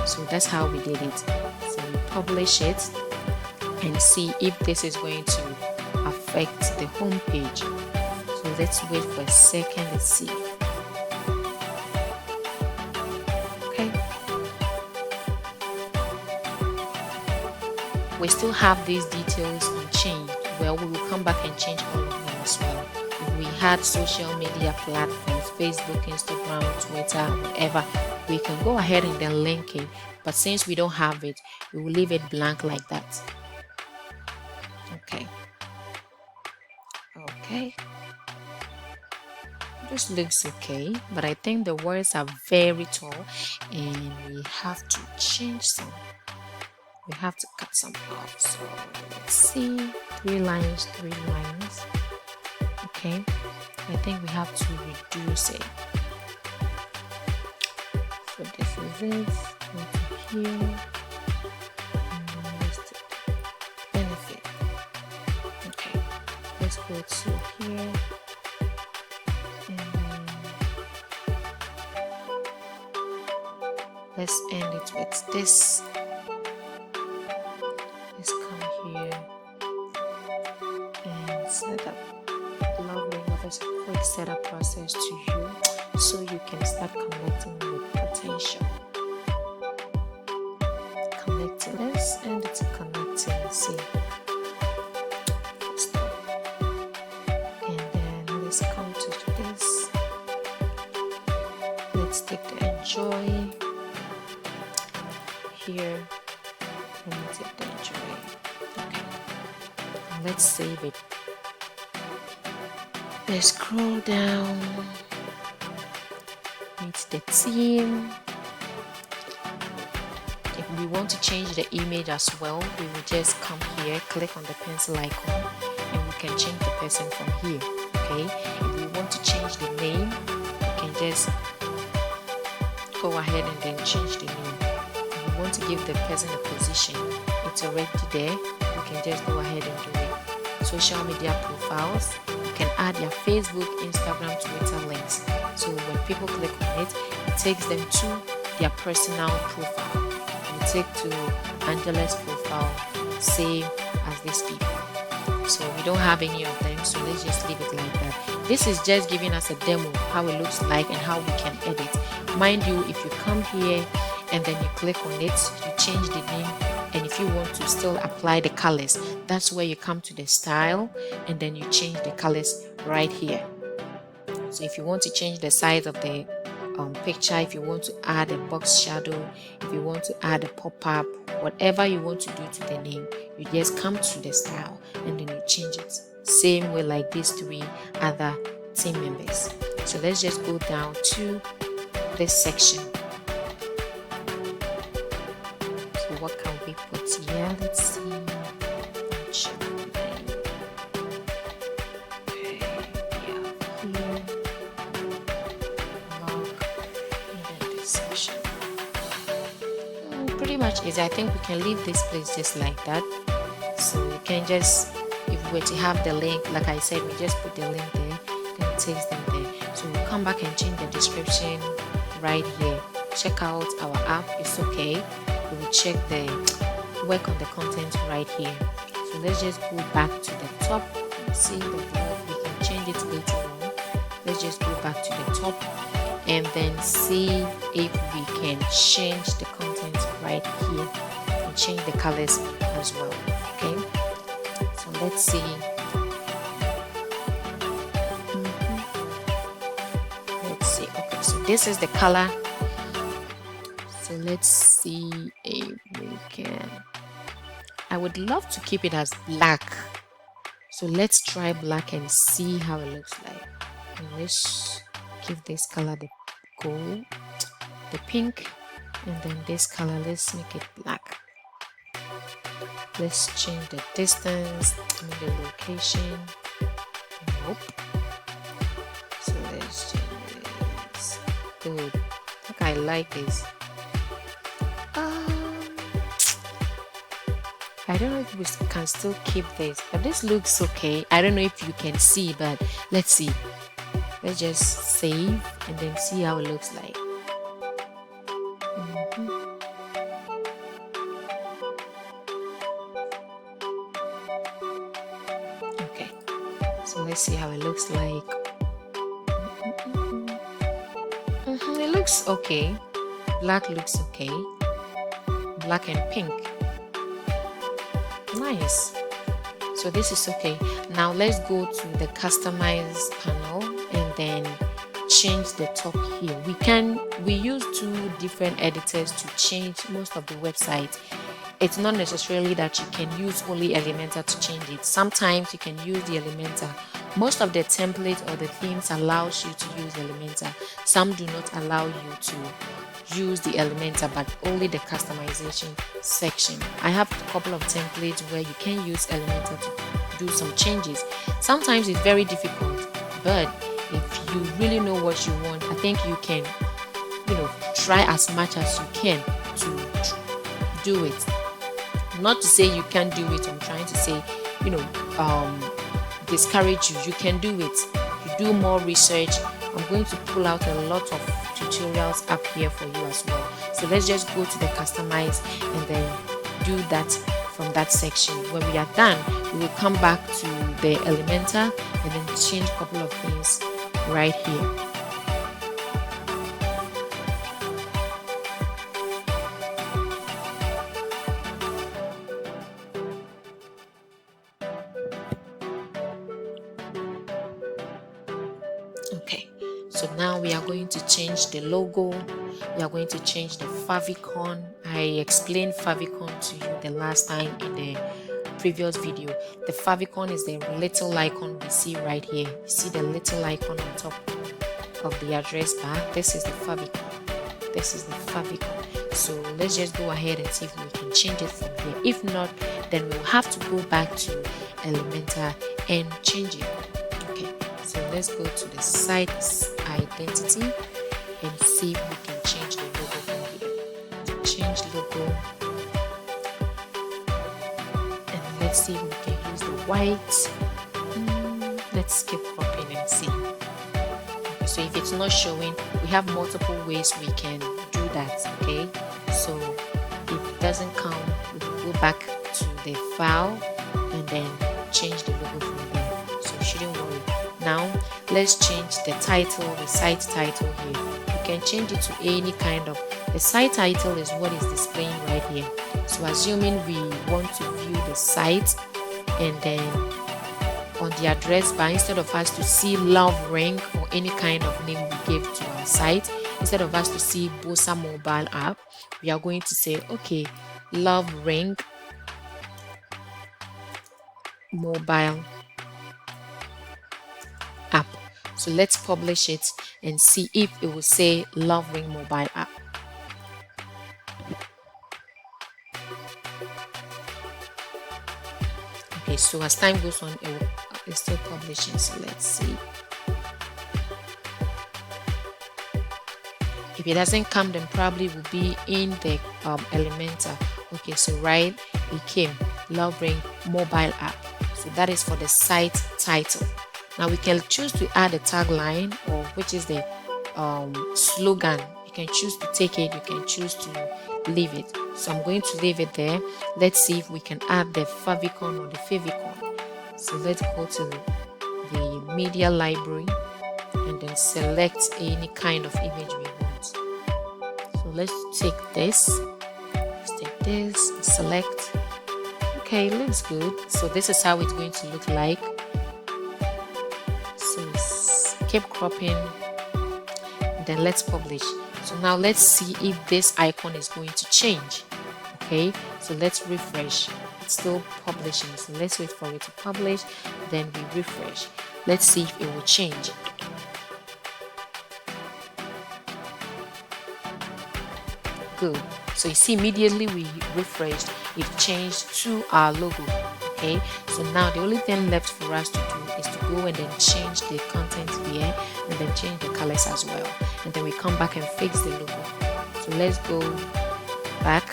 A: so that's how we did it. So we publish it and see if this is going to affect the home page. So let's wait for a second and see. Okay. We still have these details unchanged. Well, we will come back and change all of them as well. If we had social media platforms, Facebook, Instagram, Twitter, whatever, we can go ahead and then link it. But since we don't have it, we will leave it blank like that. Okay. Okay. This looks okay, but I think the words are very tall and we have to change some. We have to cut some off. So let's see. 3 lines. Okay. I think we have to reduce it. So this is it. Go to here. And then list benefit. Okay. Let's go to here. And then Let's end it with this. Let's come here and set up. Lovely. There's a quick setup process to you so you can start connecting with potential. Connecting this, and it's connecting. See. And then let's come to this. Let's take the enjoy here. Let me take the enjoy. Okay. And let's save it. Let's scroll down. Meet the theme. If we want to change the image as well, we will just come here, click on the pencil icon, and we can change the person from here. Okay. If we want to change the name, we can just go ahead and then change the name. If we want to give the person a position, it's already there. You can just go ahead and do it. Social media profiles, you can add your Facebook, Instagram, Twitter links. So when people click on it, it takes them to their personal profile. And take to Angela's profile, same as these people. So we don't have any of them, so let's just leave it like that. This is just giving us a demo how it looks like and how we can edit. Mind you, if you come here and then you click on it, you change the name, and if you want to still apply the colors, that's where you come to the style and then you change the colors right here. So if you want to change the size of the picture, if you want to add a box shadow, if you want to add a pop-up, whatever you want to do to the name, you just come to the style and then you change it. Same way like these three other team members. So let's just go down to this section. So what can we put here? Let's see. Pretty much is. I think we can leave this place just like that. So you can just, if we were to have the link, like I said, we just put the link there, then it takes them there. So we'll come back and change the description right here. Check out our app, it's okay. We will check the work on the content right here. So let's just go back to the top and see the vlog. We can change it later on. Let's just go back to the top and then see if we can change the content right here and change the colors as well. Okay, so let's see. Let's see. Okay, so this is the color. So let's see if we can. I would love to keep it as black. So let's try black and see how it looks like. And let's give this color the gold, the pink, and then this color, let's make it black. Let's change the distance and the location. Nope. So let's change this. Good. I think I like this. I don't know if we can still keep this, but this looks okay. I don't know if you can see, but let's see. Let's just save and then see how it looks like. Okay, so let's see how it looks like. It looks okay. Black looks okay. Black and pink. Nice. So this is okay. Now let's go to the customize panel and then change the top here. We use two different editors to change most of the website. It's not necessarily that you can use only Elementor to change it. Sometimes you can use the Elementor. Most of the templates or the themes allows you to use Elementor. Some do not allow you to use the Elementor, but only the customization section. I have a couple of templates where you can use Elementor to do some changes. Sometimes it's very difficult, but if you really know what you want, I think you can, try as much as you can to do it. Not to say you can't do it. I'm trying to say, discourage you. You can do it. You do more research I'm going to pull out a lot of tutorials up here for you as well. So let's just go to the customize and then do that from that section. When we are done, we will come back to the Elementor and then change a couple of things right here. Okay, so now we are going to change the logo. We are going to change the favicon. I explained favicon to you the last time in the previous video. The favicon is the little icon we see right here. You see the little icon on top of the address bar. This is the favicon. This is the favicon. So let's just go ahead and see if we can change it from here. If not, then we'll have to go back to Elementor and change it. Okay, so let's go to the site identity and see if we can change the logo from here. Change logo, and let's see if we can use the white. Let's skip cropping and see. Okay, so if it's not showing, we have multiple ways we can do that. Okay, so if it doesn't come, we will go back to the file and then change the logo from there. So you shouldn't worry. Now let's change the title, the site title here. You can change it to any kind of, the site title is what is displaying right here. So assuming we want to view the site, and then on the address bar, instead of us to see Love Ring or any kind of name we give to our site, instead of us to see Bosa mobile app, we are going to say, okay, Love Ring mobile app. So let's publish it and see if it will say Love Ring mobile app. Okay, so as time goes on, it's still publishing. So let's see. If it doesn't come, then probably will be in the Elementor. Okay, so right, it came Love Ring mobile app. So that is for the site title. Now we can choose to add a tagline, or which is the slogan. You can choose to take it, you can choose to leave it. So I'm going to leave it there. Let's see if we can add the favicon or the favicon. So let's go to the media library and then select any kind of image we want. So let's take this. Let's take this, select. Okay, looks good. So this is how it's going to look like. Keep cropping, then let's publish. So now let's see if this icon is going to change. Okay, so let's refresh. It's still publishing, so let's wait for it to publish, then we refresh. Let's see if it will change. Good. So you see, immediately we refreshed, it changed to our logo. Okay, so now the only thing left for us to do is to go and then change the content here and then change the colors as well, and then we come back and fix the logo. So let's go back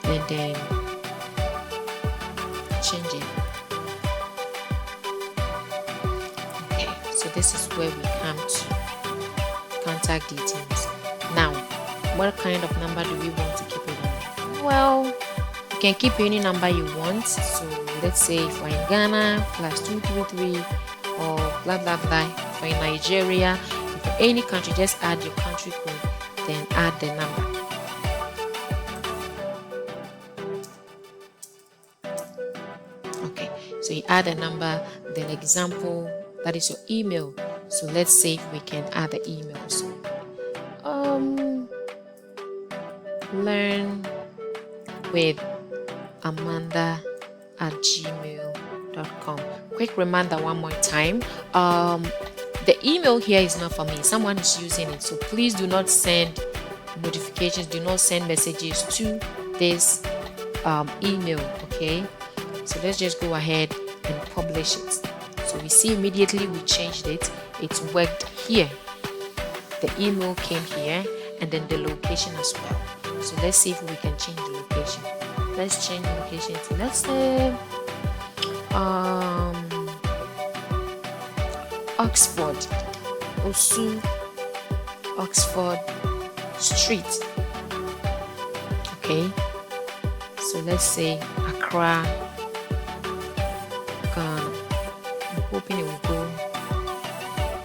A: and then change it. Okay, so this is where we come to contact details. Now, what kind of number do we want to keep it on? Well, you can keep any number you want. So let's say if we're in Ghana, +233 or blah blah blah. For in Nigeria, if for any country, just add your country code, then add the number. Okay, so you add a number, then example, that is your email. So let's say if we can add the email. So learn with amanda@gmail.com. Quick reminder one more time, the email here is not for me, someone is using it, so please do not send notifications, do not send messages to this email. Okay, so let's just go ahead and publish it. So we see immediately we changed it, it's worked here, the email came here, and then the location as well. So let's see if we can change the location. Let's change the location to, let's say Oxford. Osu, Oxford Street. Okay, so let's say Accra, Ghana. I'm hoping it will go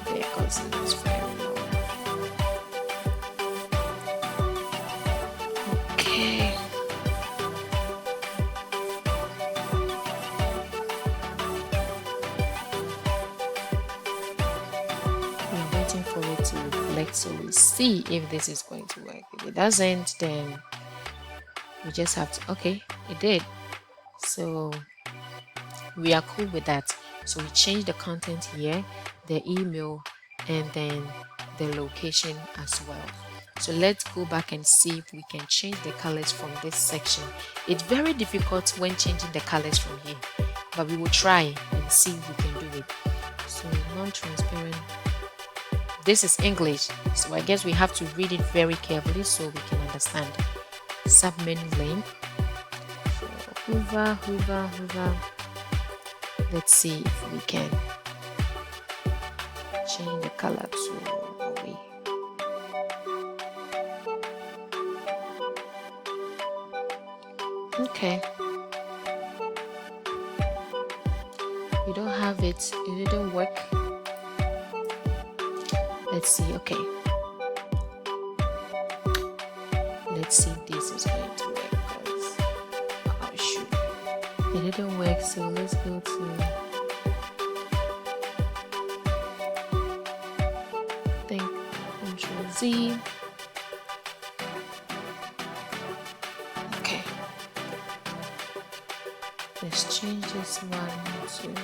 A: there because it's very low. Okay. We are waiting for it to reflect, so we'll see if this is going to work. If it doesn't, then we just have to, okay, it did. So we are cool with that. So we change the content here, the email, and then the location as well. So let's go back and see if we can change the colors from this section. It's very difficult when changing the colors from here, but we will try and see if we can do it. So non-transparent. This is English, so I guess we have to read it very carefully so we can understand. Submenu link. So hover. Let's see if we can change the color to away. Okay. You don't have it. It didn't work. Let's see. Okay. Let's see if this is going to work. Oh shoot. It didn't work, so let's go to Control Z. Okay. Let's change this one to the same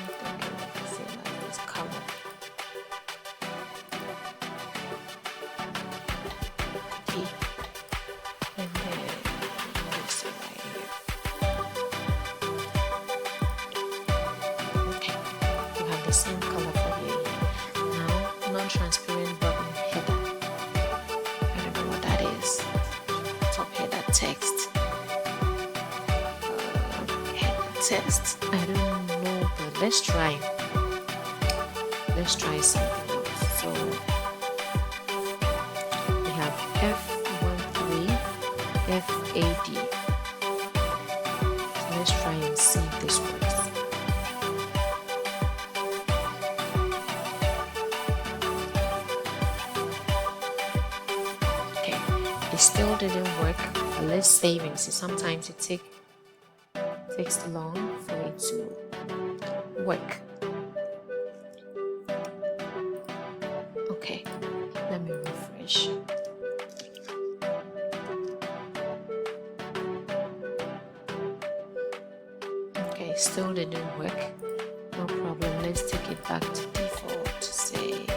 A: as this color. Okay. And then this right here. Okay. We have the same color for here. Now, non-transparent button header. I don't know what that is. Top header text. Text. I don't know, but let's try something else. So we have F13 FAD. So let's try and see if this works. Okay, it still didn't work, but let's save and see. Sometimes it takes long for it to work. Okay, let me refresh. Okay, still didn't work. No problem. Let's take it back to default. Say okay.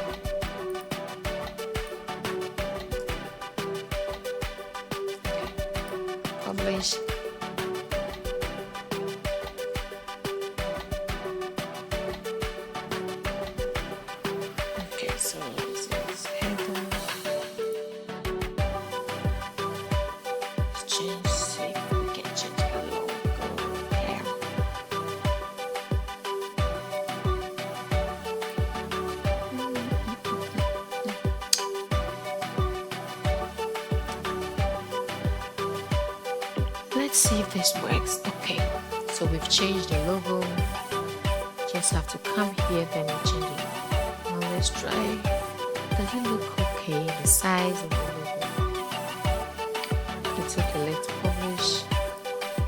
A: Publish. So this is header. Let's change, see if we can change the logo here. Let's see if this works. Okay, so we've changed the logo. Just have to come here, then we change it. Let's try. Does it look okay? The size of the logo. It's okay. Let's publish.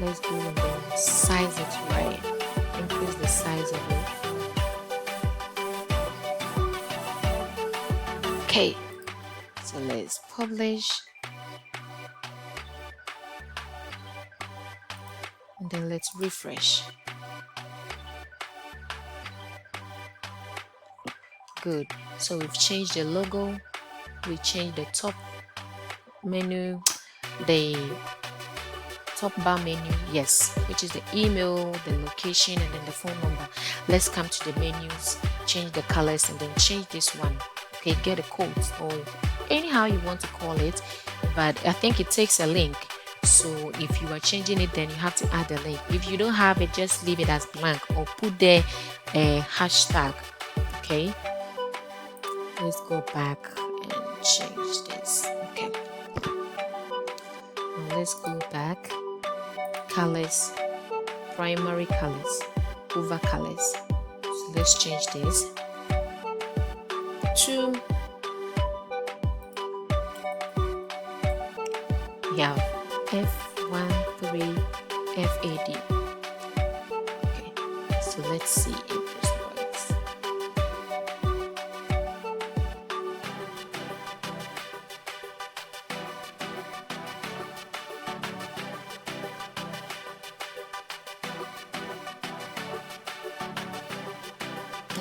A: Let's go and then size it right. Increase the size of it. Okay. So let's publish. And then let's refresh. Good. So we've changed the logo, we changed the top menu, the top bar menu, yes, which is the email, the location, and then the phone number. Let's come to the menus, change the colors, and then change this one. Okay, get a code or anyhow you want to call it, but I think it takes a link. So if you are changing it, then you have to add a link. If you don't have it, just leave it as blank or put there a hashtag. Okay. Let's go back and change this. Okay, now let's go back. Colors, primary colors, over colors. So let's change this to, we have F13 FAD. Okay, so let's see if this works.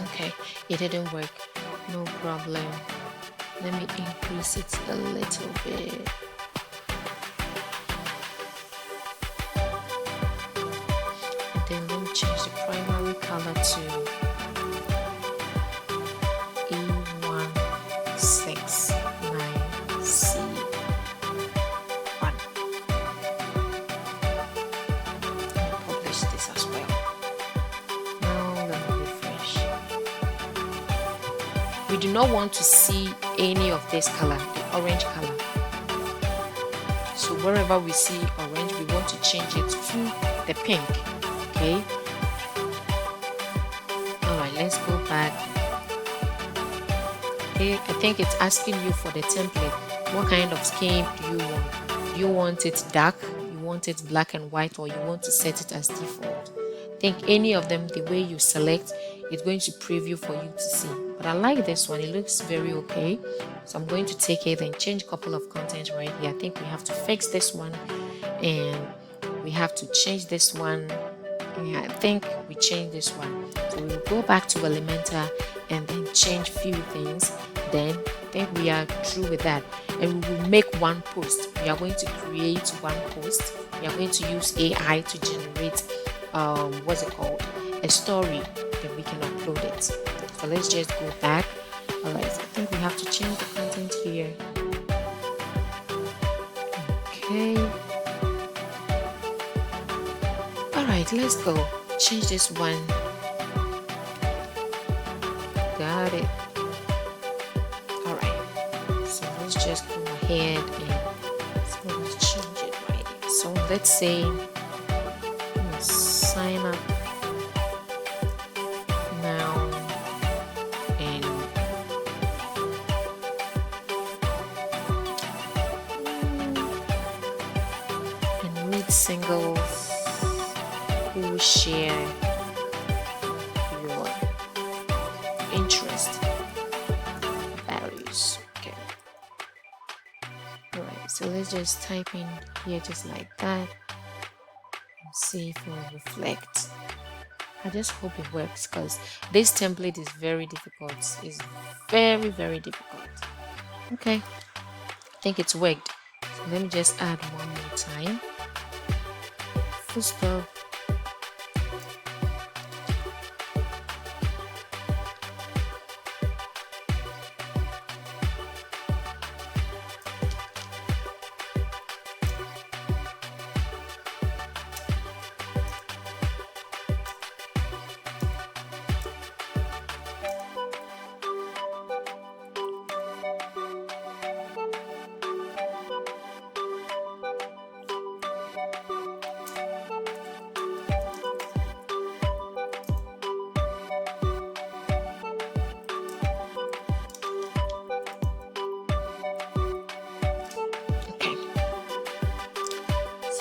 A: Okay, it didn't work. No problem. Let me increase it a little bit. And then let me change the primary color to E169C1. Publish this as well. Now let me refresh. We do not want to see any of this color, the orange color. So wherever we see orange, we want to change it to the pink. Okay. All right, let's go back. Okay, I think it's asking you for the template. What kind of scheme do you want? Do you want it dark? You want it black and white, or you want to set it as default? I think any of them, the way you select, it's going to preview for you to see. But I like this one. It looks very okay. So I'm going to take it and change a couple of contents right here. I think we have to fix this one, and we have to change this one. Yeah, I think we change this one. So we'll go back to Elementor and then change few things. Then I think we are through with that, and we will make one post. We are going to create one post. We are going to use AI to generate what's it called, a story, that we can upload it. So let's just go back. All right, so I think we have to change the content here. Okay. All right, let's go change this one. Got it. All right, so let's just go ahead and let's change it right here. So let's say sign up now, and read singles who share your interest values. Okay. All right, so let's just type in here just like that and see if it will reflect. I just hope it works, because this template is very difficult. It's very, very difficult. Okay, I think it's worked. So let me just add one more time. Full stop.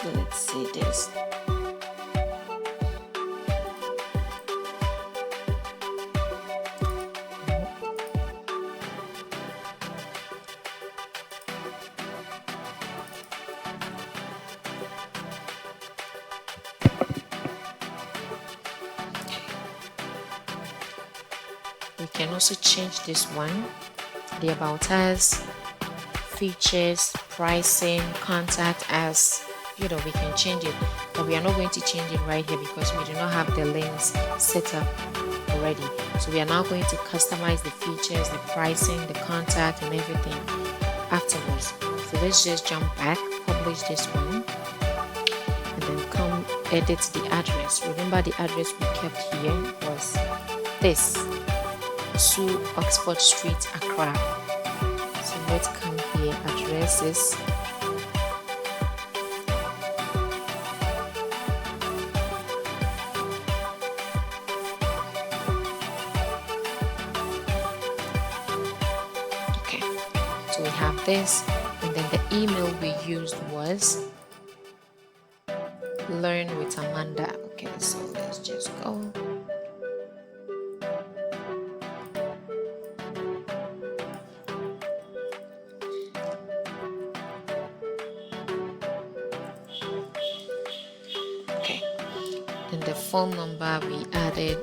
A: Let's see this. We can also change this one, the about us, features, pricing, contact us. You know, we can change it, but we are not going to change it right here because we do not have the links set up already. So we are now going to customize the features, the pricing, the contact, and everything afterwards. So let's just jump back, publish this one, and then come edit the address. Remember, the address we kept here was this. 2 Oxford Street, Accra. So let's come here, addresses. Okay, so we have this, and then the email we used was learn with Amanda. Okay, so let's just go. Okay, then the phone number we added.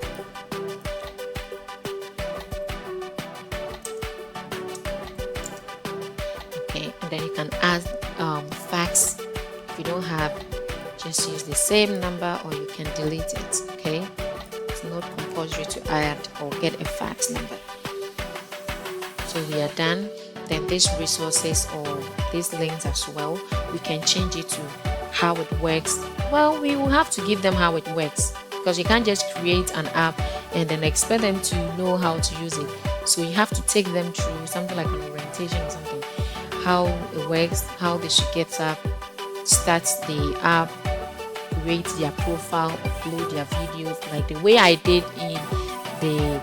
A: Okay, and then you can add fax. If you don't have, just use the same number, or you can delete it. Okay, it's not compulsory to add or get a fax number. So we are done. Then these resources or these links as well, we can change it to how it works. Well, we will have to give them how it works, because you can't just create an app and then expect them to know how to use it. So you have to take them through something like an orientation or something, how it works, how they should get up, start the app, create their profile, upload their videos, like the way I did in the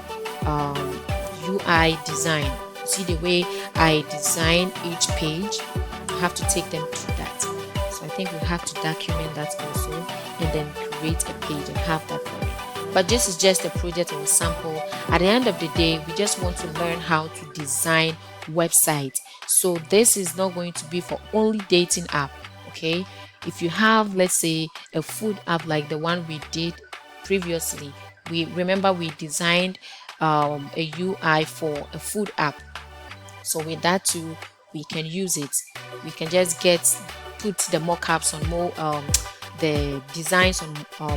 A: UI design. See the way I design each page, you have to take them through that. So I think we have to document that also, and then create a page and have that for it. But this is just a project or a sample. At the end of the day, we just want to learn how to design websites. So this is not going to be for only dating app. Okay, if you have, let's say, a food app like the one we did previously, we remember we designed a UI for a food app. So with that too, we can use it. We can just put the mockups on the designs on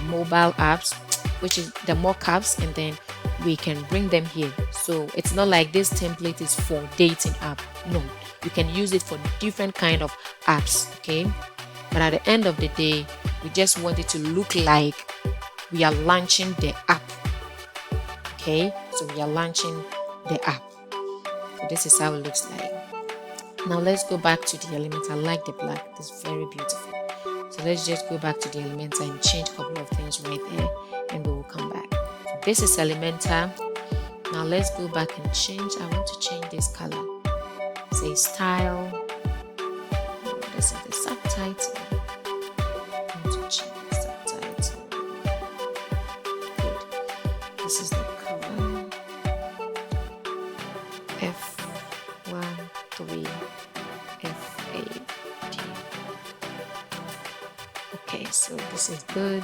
A: mobile apps, which is the mockups, and then we can bring them here. So it's not like this template is for dating app. No, you can use it for different kind of apps. Okay, but at the end of the day, we just want it to look like we are launching the app. Okay, so we are launching the app. So this is how it looks like. Now let's go back to the Elementor. I like the black, it's very beautiful. So let's just go back to the Elementor and change a couple of things right there, and we will come back. So this is Elementor. Now let's go back and change. I want to change this color. Say style. This is the subtitle. I want to change the subtitle. Good. This is the color. F13 FAD. Okay, so this is good.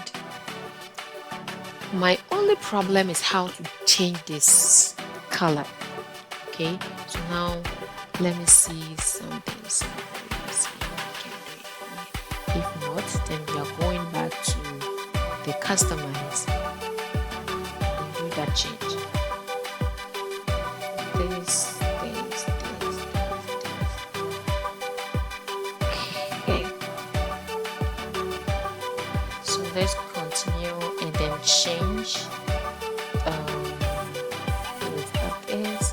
A: My only problem is how to change this color. Okay, so now let me see something. Let me see if I can do it. If not, then we are going back to the customize and do that change. This. Okay. So let's continue and then change what that is.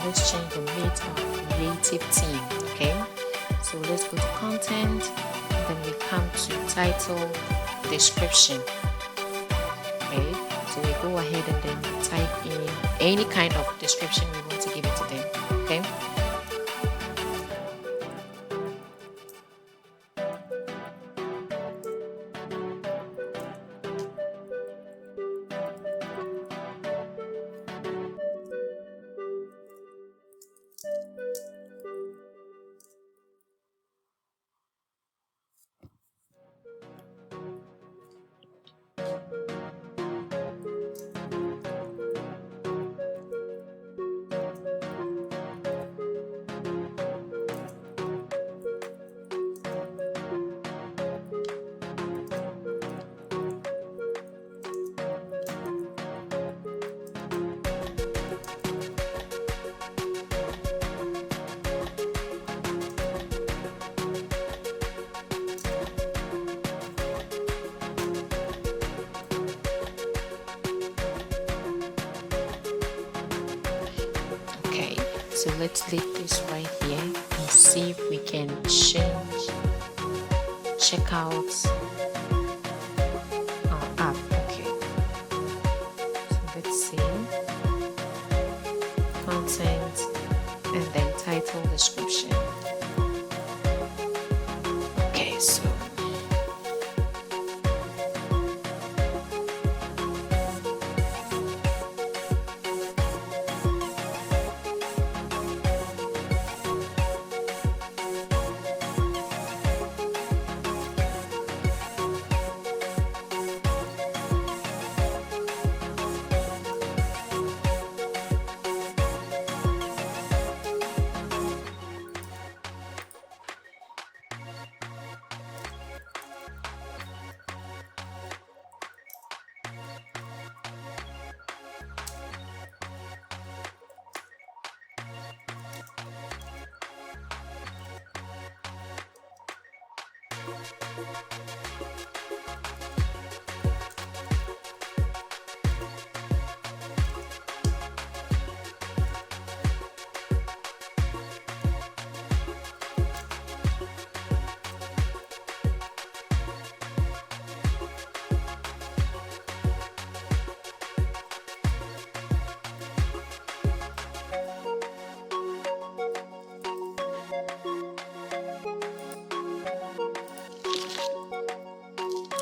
A: Let's change the mate of creative team. Okay, so let's go to content, and then we come to title, description. Okay, so we go ahead and then type in any kind of description we want to give it to them. Okay. So let's leave this right here and see if we can check out our app. Okay, so let's see content and then title, description. Okay, so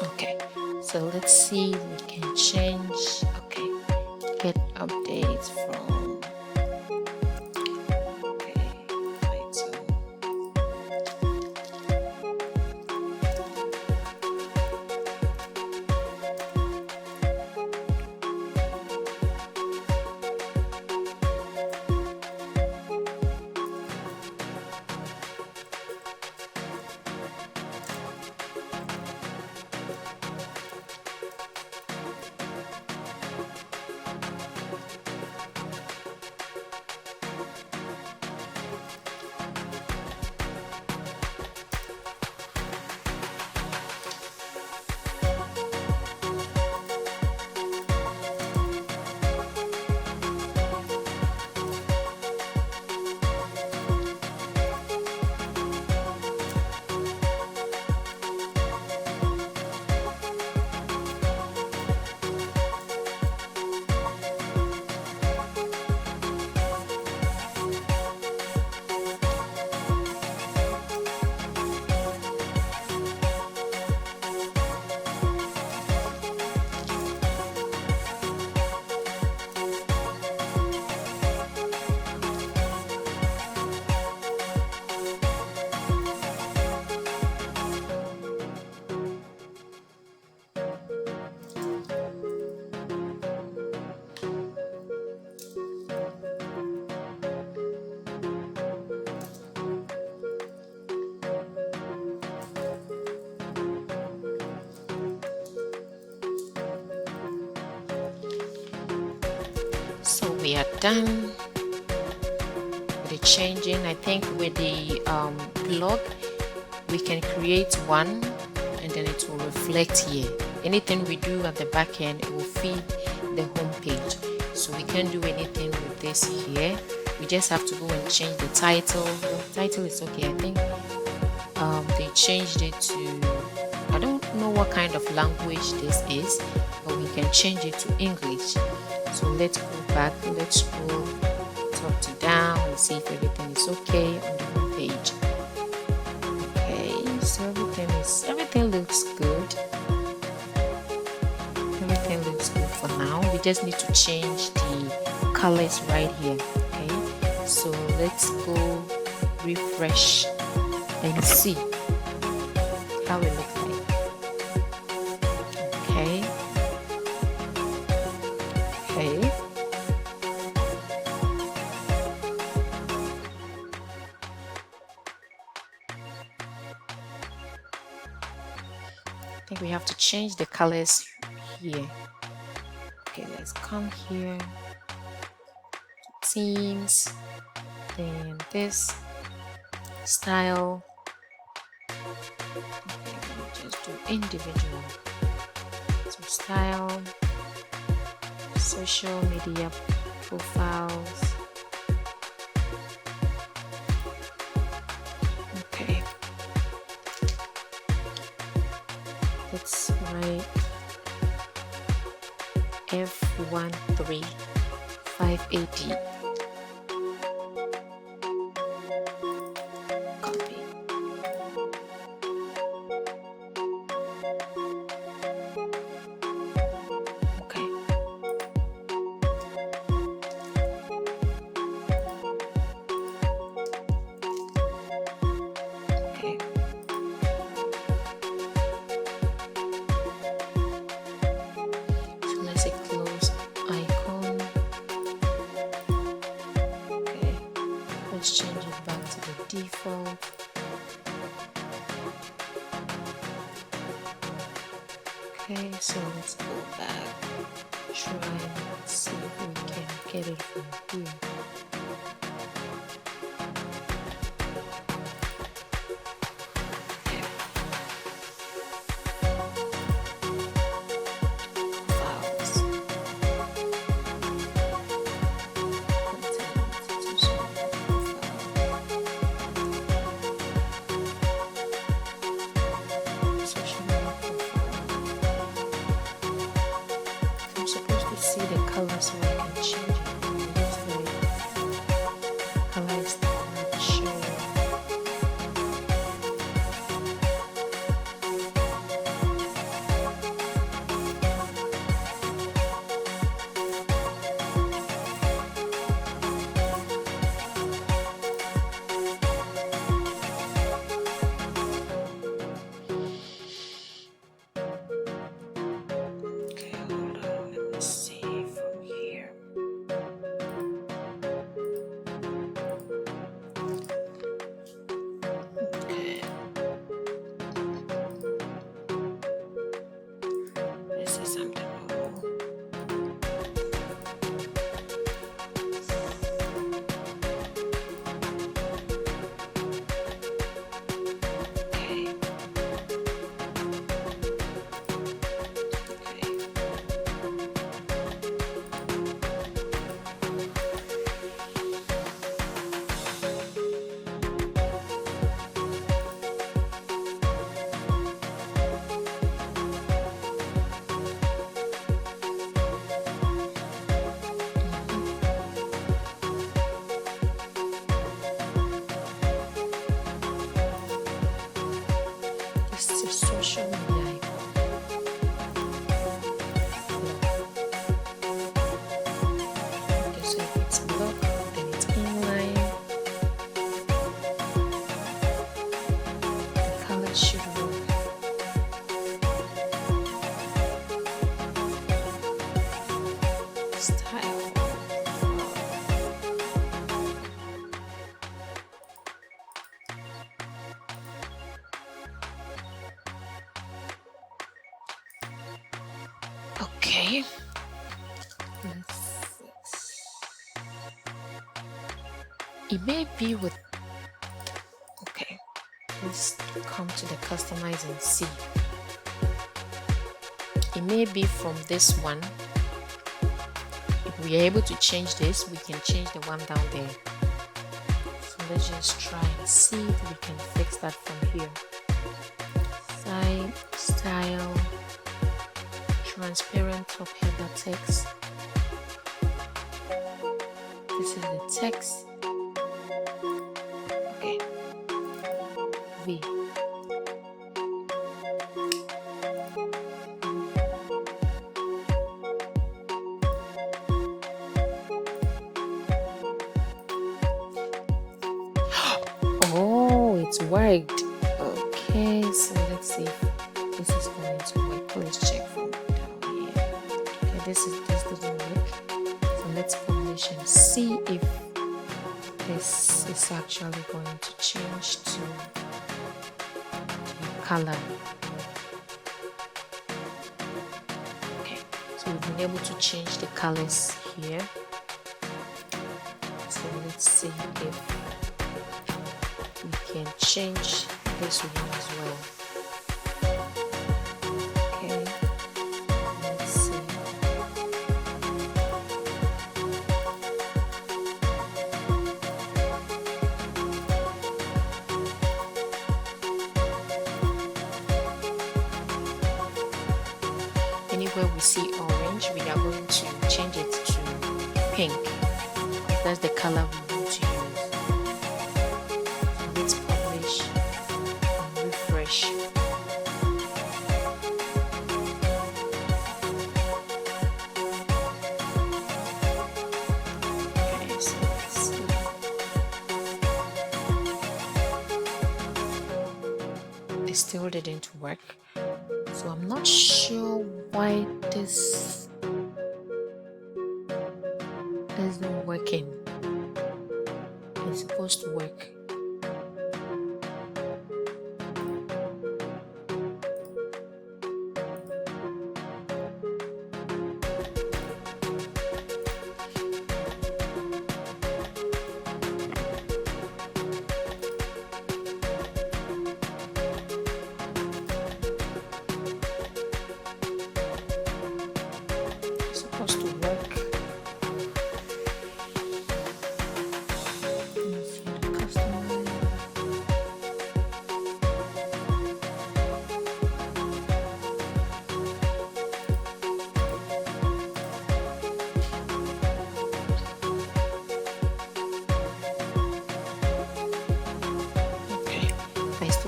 A: okay, so let's see if we can change. Okay, get updates from. Okay, right, so we are done with the changing. I think with the blog we can create one and then it will reflect here. Anything we do at the back end, it will feed the home page. So we can't do anything with this here. We just have to go and change the title. The title is okay. I think they changed it to, I don't know what kind of language this is, but we can change it to English. So let's go back, let's scroll top to down and see if everything is okay on the home page. Okay, so everything looks good. Everything looks good for now. We just need to change the colors right here. Okay, so let's go refresh and see how it looks like. Okay. Okay. I think we have to change the colors here. Okay, let's come here to themes, then this style. Okay, let me just do individual. So style, social media profiles. Let's write F13580. Copy. Okay. Okay. So let's say close icon. Okay. Let's change it back to the default. Okay, so let's go back, try and see if we can get it from here. Okay. Files. Content, social media profile. I'm supposed to see the color so I can change it. It's the color is not showing. Okay, hold on. Let me see from here. Okay. This is something new. Okay. Okay. This is a social media icon. Okay, so if it's blocked, then it's inline. The color should work. Style. Okay. It may be with. Okay. Let's come to the customize and see. It may be from this one. If we are able to change this, we can change the one down there. So let's just try and see if we can fix that from here. Side, style, transparent top header text. This is the text. Okay. V. Oh, it's worked. Okay, so let's see if this is going to work. Let's check from down here. Okay, this doesn't work. So let's publish and see if this is actually going to change to color. Okay, so we've been able to change the colors here. So let's see if we can change this one as well. Okay, let's see. where we see orange, we are going to change it to pink. That's the color we want to use. So let's publish and refresh. Okay, so let's see. It still didn't work. So I'm not sure why this isn't working. It's supposed to work.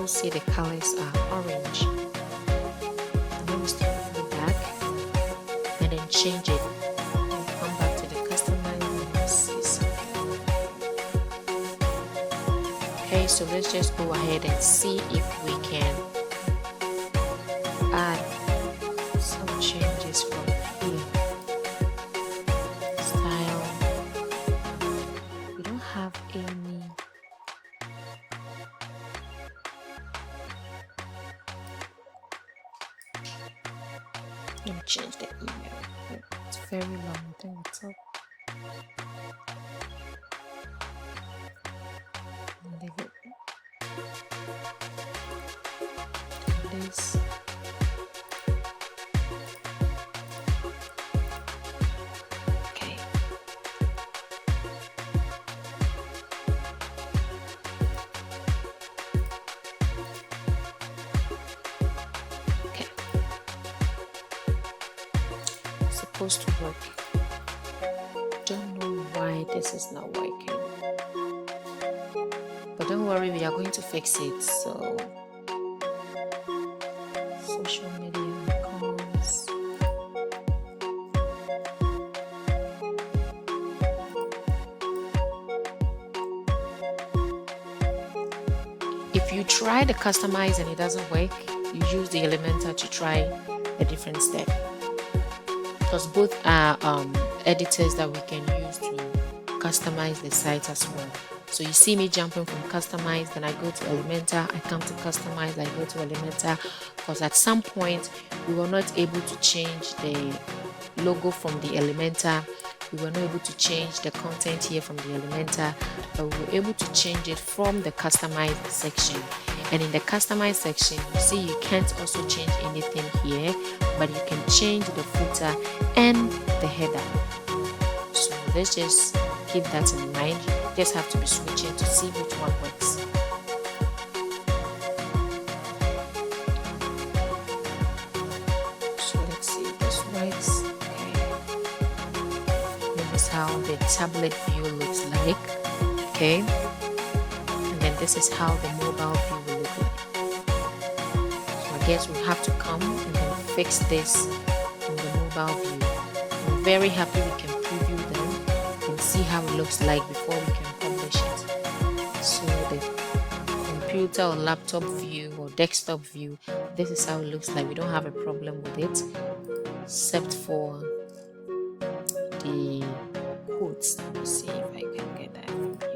A: See the colors are orange. And then we start from the back and then change it and come back to the customize and see something. Okay, so let's just go ahead and see if we can add some changes from here. Style. We don't have any. Let me change the email. It's very long. I think it's up. Leave it. This. Okay. Supposed to work. Don't know why this is not working, but don't worry, we are going to fix it. So social media icons, if you try to customize and it doesn't work, you use the Elementor to try a different step. Because both are editors that we can use to customize the site as well. So you see me jumping from customize, then I go to Elementor, I come to customize, I go to Elementor, because at some point we were not able to change the logo from the Elementor, we were not able to change the content here from the Elementor, but we were able to change it from the customize section. And in the customize section, you see you can't also change anything here, but you can change the footer and the header. So let's just keep that in mind. You just have to be switching to see which one works. So let's see if this works. Okay. This is how the tablet view looks like. Okay. And then this is how the mobile view will look like. So I guess we'll have to come and then fix this on the mobile view. I'm very happy we can preview them and see how it looks like before we can publish it. So the computer or laptop view or desktop view, this is how it looks like. We don't have a problem with it except for the quotes. Let me see if I can get that from here.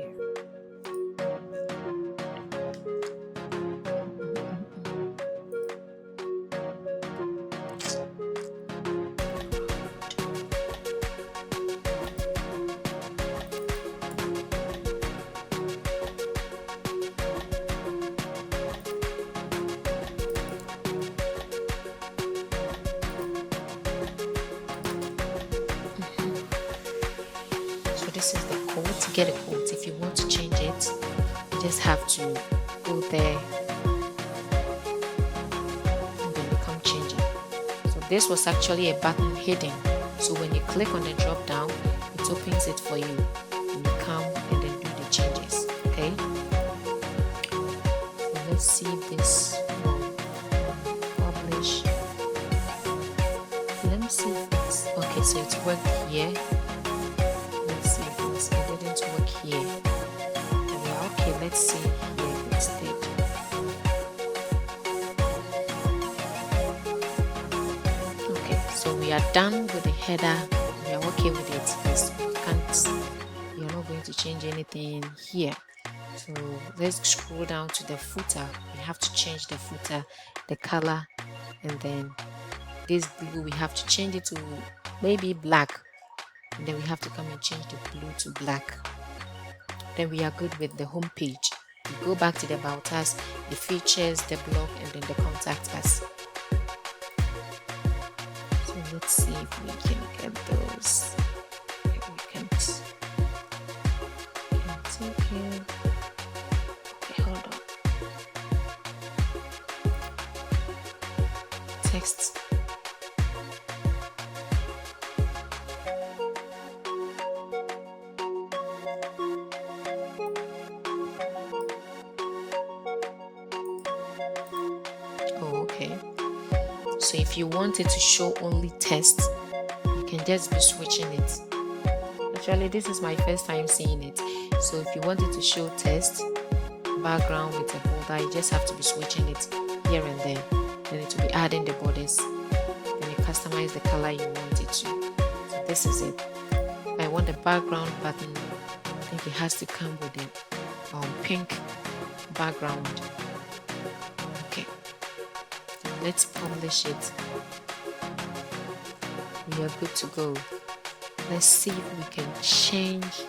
A: This is the code. To get a code, if you want to change it, you just have to go there and then you come change it. So this was actually a button hidden. So when you click on the drop down, it opens it for you. And you come and then do the changes. Okay. So let's see if this will publish. Let me see if it's okay. So it's worked here. Let's see if it didn't work here. Okay, let's see here if it's did. Okay, so we are done with the header. We are okay with it because we are not going to change anything here. So let's scroll down to the footer. We have to change the footer, the color, and then this blue we have to change it to maybe black, and then we have to come and change the blue to black. Then we are good with the home page. We go back to the about us, the features, the blog, and then the contact us. So let's see if we can get those. Okay, we can't take it. Okay, hold on. Text. So if you want it to show only text, you can just be switching it. Actually, this is my first time seeing it. So if you want it to show text, background with a border, you just have to be switching it here and there. Then it will be adding the borders. Then you customize the color you want it to. So this is it. I want the background button. I think it has to come with the pink background. Let's publish it. We are good to go. Let's see if we can change.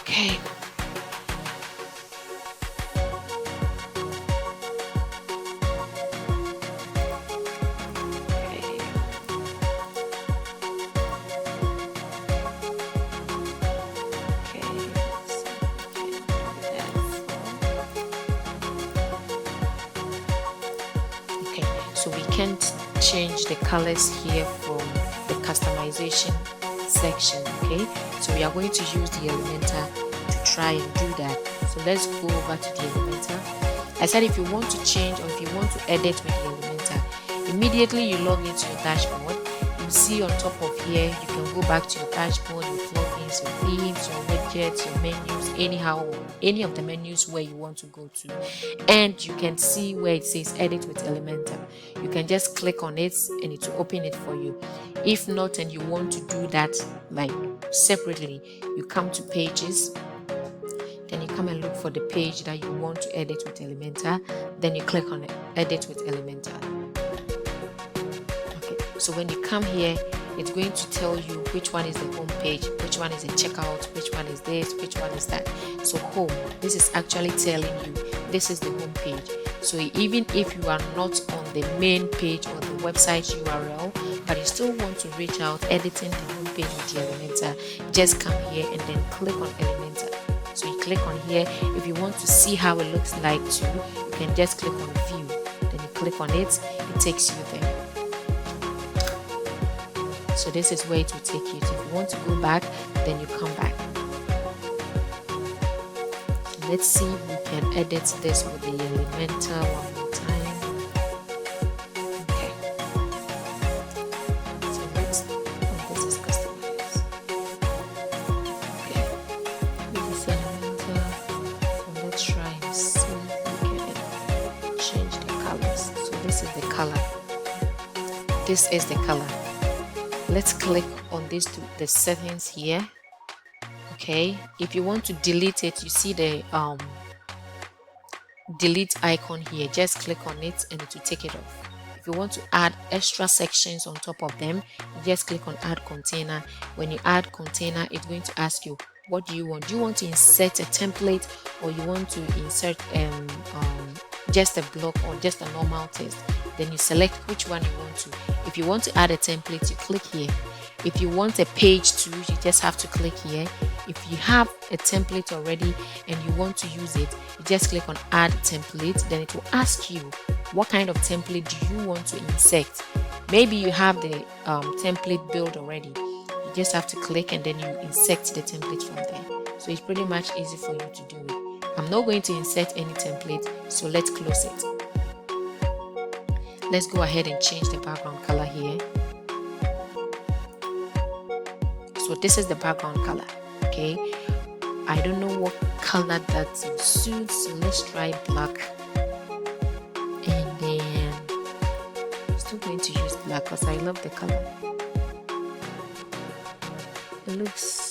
A: Okay. So we can't change the colors here from the customization section. Okay, so we are going to use the Elementor to try and do that. So let's go over to the Elementor. I said if you want to change or if you want to edit with the Elementor, immediately you log into your dashboard. You see on top of here, you can go back to your dashboard, your plugins, your themes, your widgets, your menus, anyhow, any of the menus where you want to go to, and you can see where it says edit with Elementor. You can just click on it and it will open it for you. If not, and you want to do that like separately, you come to pages, then you come and look for the page that you want to edit with Elementor, then you click on edit with Elementor. So when you come here, it's going to tell you which one is the home page, which one is the checkout, which one is this, which one is that. So home, this is actually telling you this is the home page. So even if you are not on the main page or the website URL, but you still want to reach out editing the home page with the Elementor, just come here and then click on Elementor. So you click on here. If you want to see how it looks like too, you can just click on view. Then you click on it, it takes you there. So this is where it will take you. So if you want to go back, then you come back. So let's see if we can edit this with the Elementor one more time. Okay. So this is customized. Okay. This is Elementor. So let's try and see if we can change the colors. So this is the color. This is the color. Let's click on this to the settings here. Okay, if you want to delete it, you see the delete icon here. Just click on it and it will take it off. If you want to add extra sections on top of them, just click on add container. When you add container, it's going to ask you, what do you want? Do you want to insert a template, or you want to insert just a block or just a normal text, then you select which one you want to. If you want to add a template, you click here. If you want a page too, you just have to click here. If you have a template already and you want to use it, you just click on add template. Then it will ask you what kind of template do you want to insert. Maybe you have the template built already. You just have to click and then you insert the template from there. So it's pretty much easy for you to do it. I'm not going to insert any template, so let's close it. Let's go ahead and change the background color here. So this is the background color. Okay, I don't know what color that will suit, so let's try black. And then I'm still going to use black because I love the color. It looks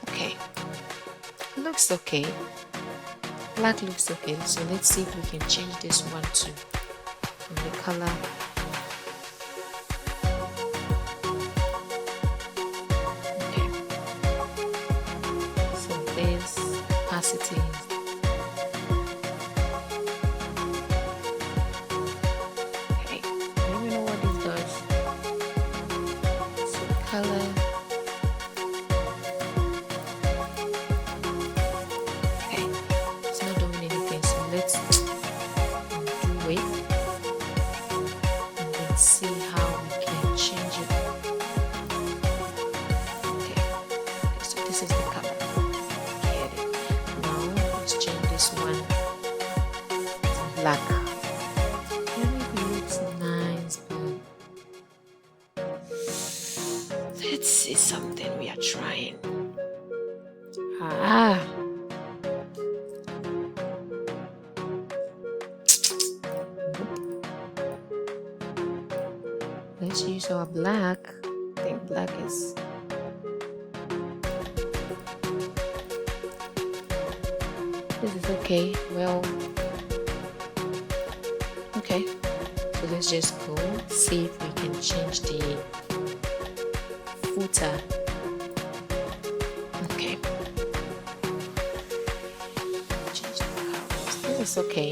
A: okay. It looks okay. Black looks okay. So let's see if we can change this one too. The color. Okay. So this opacity. Okay. I don't even know what this does. So color. Okay. It's not doing anything. So let's do it. See how we can change it. Okay, so this is the color. Get it. Now let's change this one to black. It looks nice, but let's see something we are trying. Let's use our black. I think black is this is okay. Well, okay. So let's just go see if we can change the footer. Okay. Change the colors. This is okay.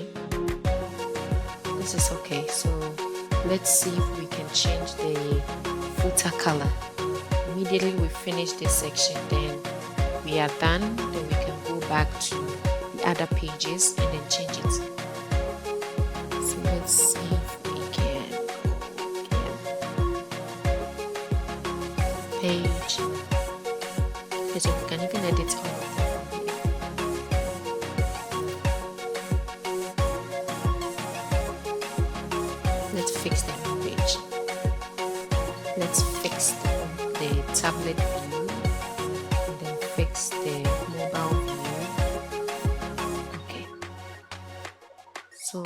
A: This is okay. So let's see if we can change the footer color. Immediately we finish this section, then we are done. Then we can go back to the other pages and then change it. So let's see if we can go again. Page. Okay, so we can even edit all of them. Let's fix the home page. Let's fix the tablet view and then fix the mobile view. Okay. So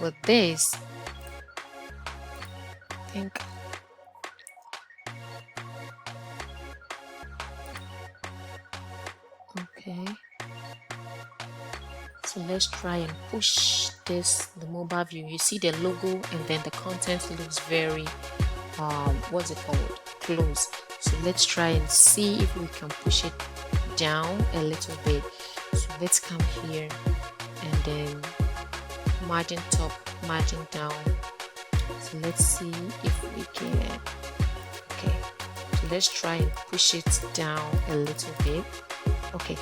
A: with this, I think okay. So let's try and push this, the mobile view. You see the logo and then the content looks very what's it called, close. So let's try and see if we can push it down a little bit. So let's come here and then margin top, margin down. So let's see if we can. Okay, so let's try and push it down a little bit. Okay,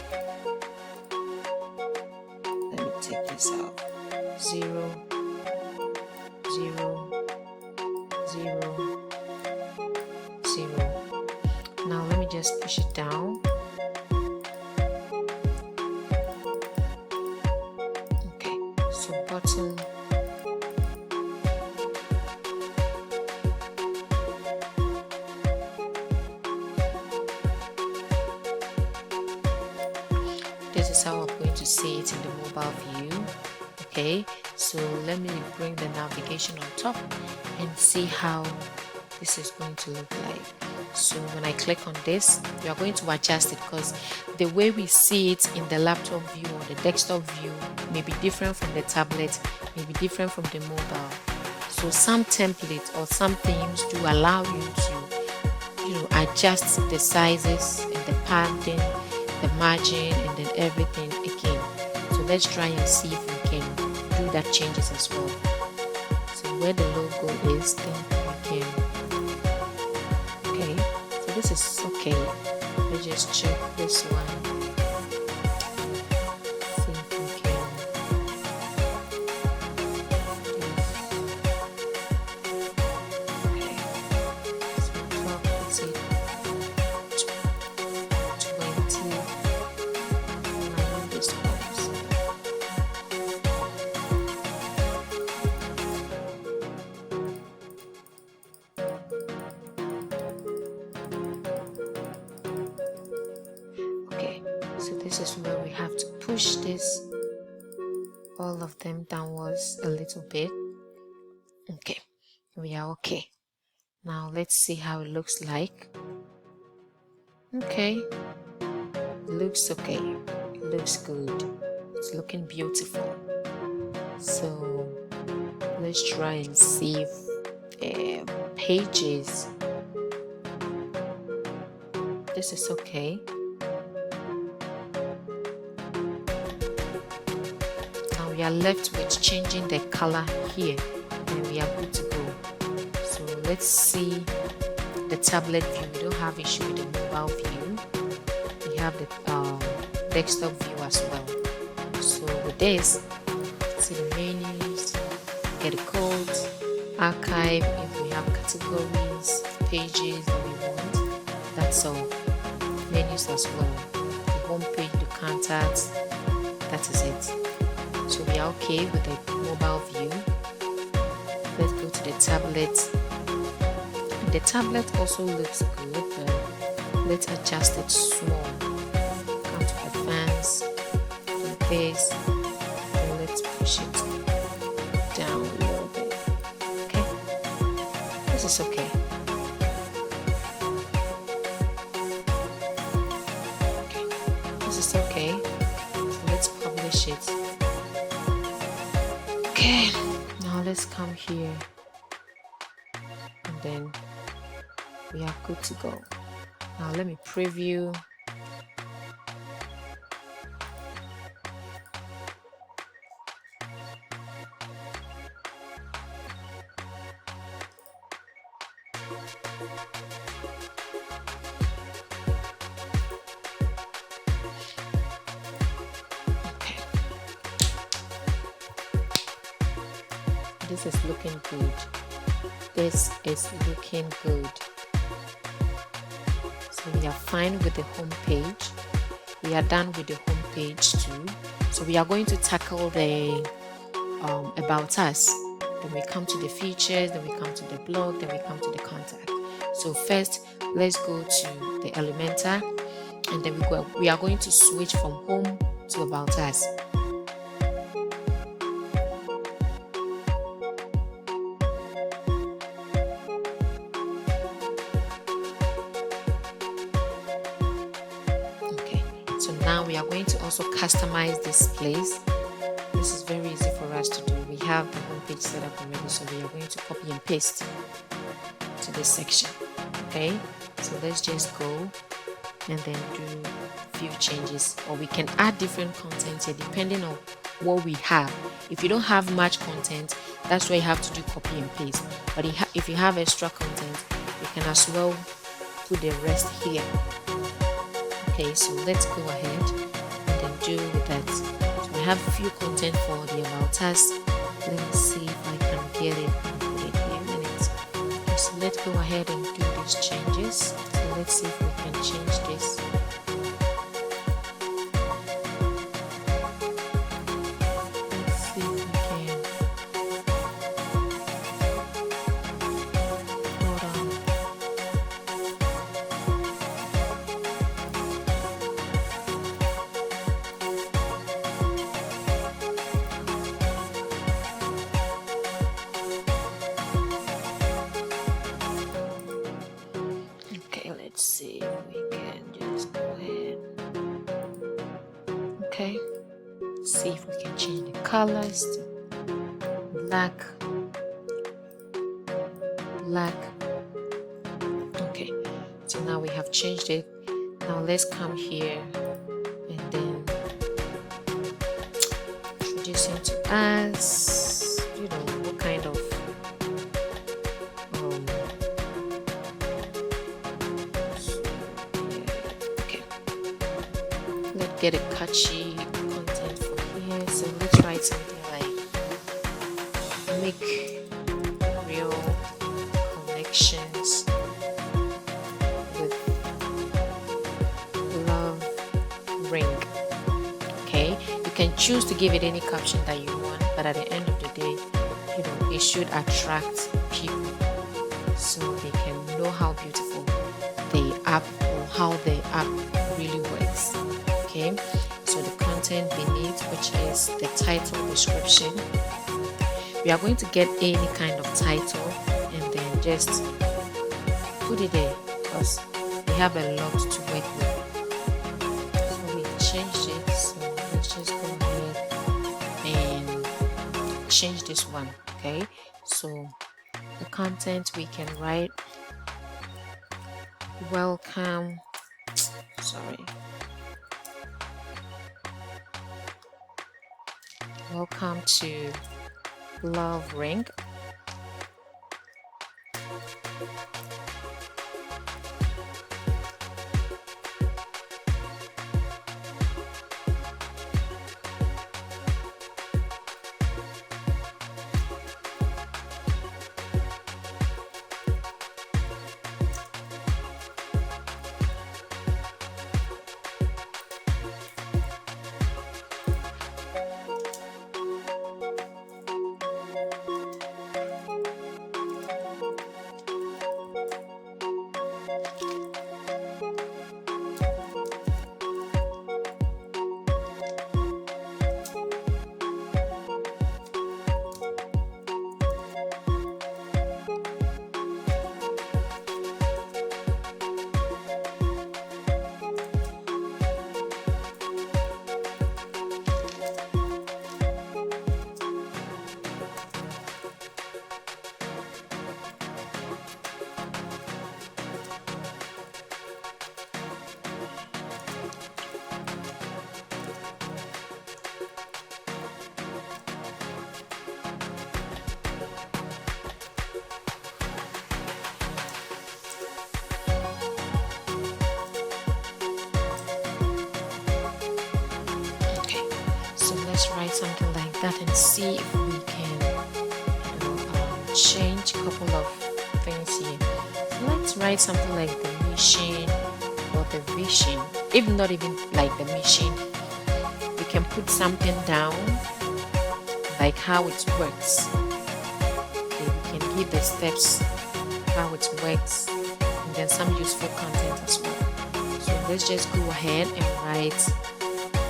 A: let me take this out. 0, 0, 0, 0. Now let me just push it down. Okay, so bottom. This is how I'm going to see it in the mobile view. Okay, so let me bring the navigation on top and see how this is going to look like. So when I click on this, you are going to adjust it because the way we see it in the laptop view or the desktop view may be different from the tablet, may be different from the mobile. So some templates or some themes do allow you to adjust the sizes and the padding, the margin, and then everything again. So let's try and see if we can do that changes as well. So where the logo is, then we can. Okay, so this is okay. Let's just check this one. See if we can. Okay, so 12, let's see, 20. And I want this one. So this is where we have to push this, all of them downwards a little bit. Okay, we are okay. Now let's see how it looks like. Okay, it looks okay. It looks good. It's looking beautiful. So let's try and see if pages. This is okay. We are left with changing the color here, and we are good to go. So let's see the tablet view. We don't have issue with the mobile view. We have the desktop view as well. So with this, see the menus, get the codes, archive, if we have categories, pages that we want, that's all. Menus as well. The home page, the contacts, that is it. So we are okay with the mobile view. Let's go to the tablet. The tablet also looks good, but let's adjust it small. Come to advance, do this, and let's push it down a little bit. Okay, this is okay. Okay, this is okay. So let's publish it. Okay, now let's come here, and then we are good to go. Now let me preview. This is looking good. This is looking good. So we are fine with the home page. We are done with the home page too. So we are going to tackle the about us. Then we come to the features, then we come to the blog, then we come to the contact. So first, let's go to the Elementor, and then we are going to switch from home to about us. Now we are going to also customize this place. This is very easy for us to do. We have the homepage set up already, so we are going to copy and paste to this section. Okay, so let's just go and then do a few changes, or we can add different content here depending on what we have. If you don't have much content, that's why you have to do copy and paste. But if you have extra content, you can as well put the rest here. Okay, so let's go ahead and then do that. So I have a few content for the about us. Let me see if I can get it and put it here a minute. Okay, so let's go ahead and do these changes. So let's see if we can change this. Let's see if we can. Hold on. Let's see if we can just go ahead. Okay, see if we can change the colors to black. Okay, now we have changed it. Now let's come here and then introducing to us, what kind of um okay, let's get a catchy content from here. So let's write something like make real connections with love ring. Okay, you can choose to give it any caption that you want, but at the end of the day, it should attract people so they can know how beautiful the app or how the app really works. Okay, so the content beneath, which is the title description, we are going to get any kind of title and then just put it there because we have a lot to work with. So we changed it, so let's just go ahead and change this one. Okay, so the content we can write welcome to love ring. Let's write something like that and see if we can change a couple of things here. So let's write something like the mission or the vision. If not even like the mission, we can put something down like how it works. Okay, we can give the steps how it works and then some useful content as well. So let's just go ahead and write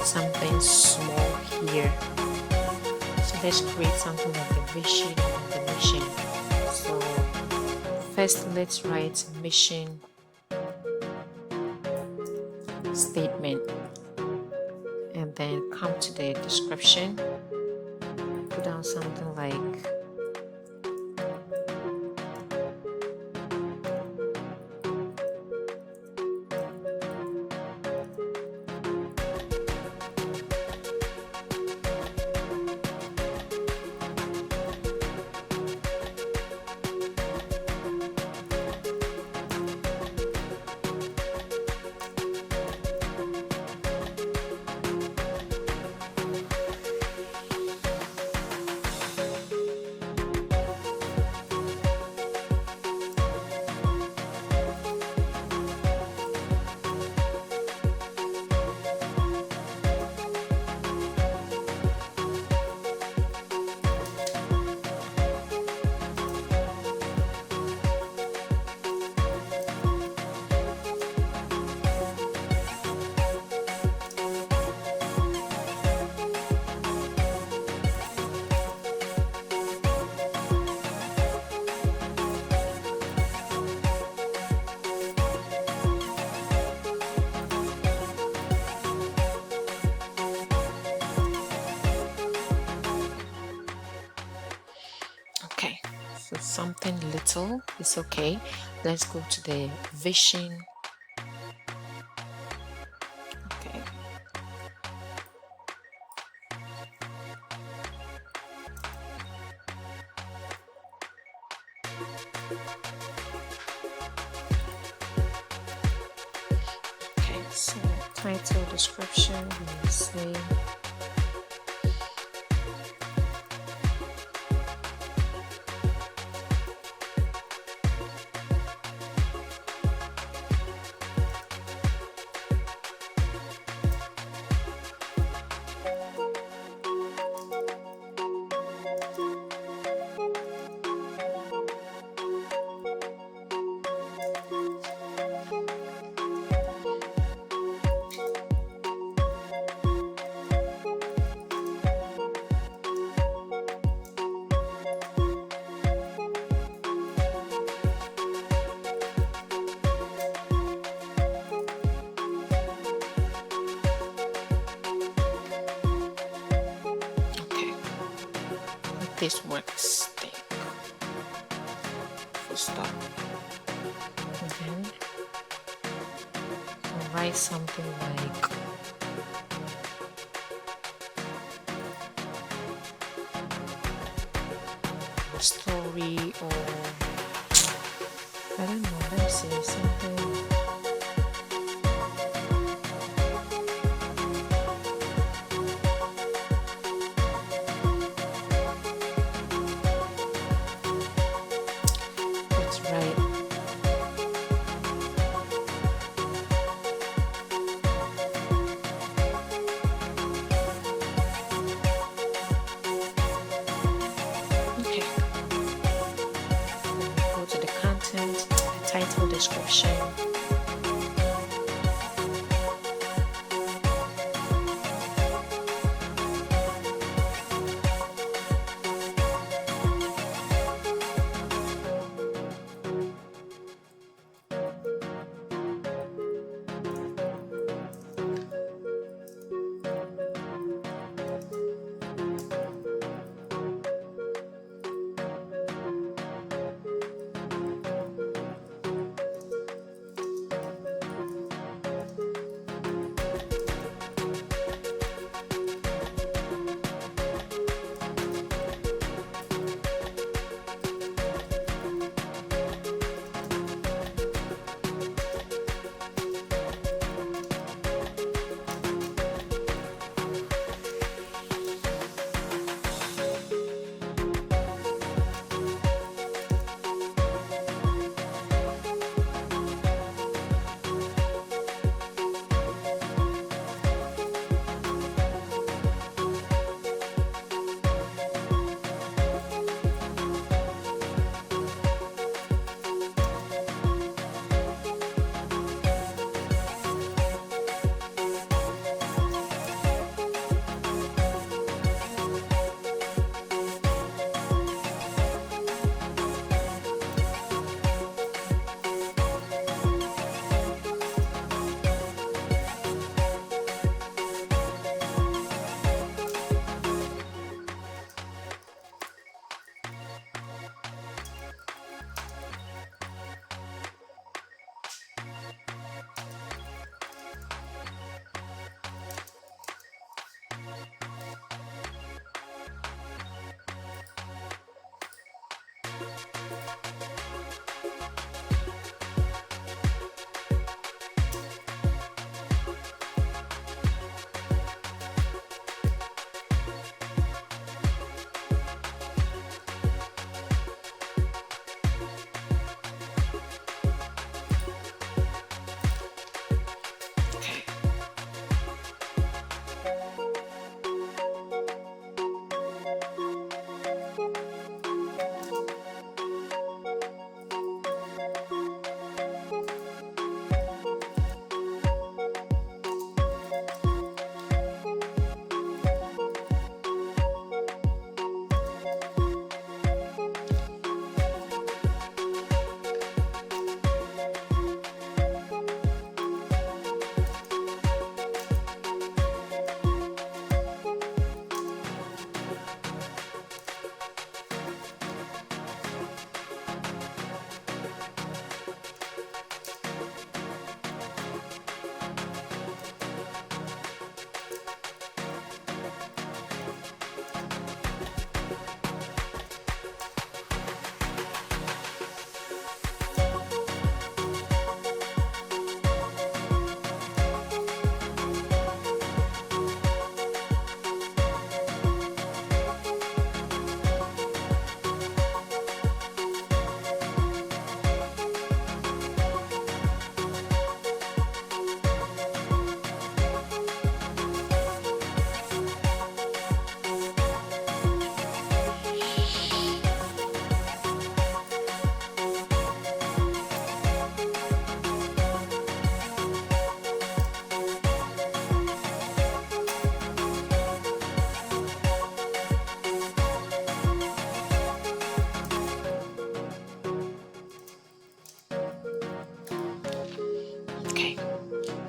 A: something small here. So let's create something like the vision and the mission. So first let's write mission statement and then come to the description, put down something like something little is okay. Let's go to the vision Okay, so title, description, we will say this works thing. Full stop. And then I'll write something like story, or I don't know, let's say something. Let's write title, description.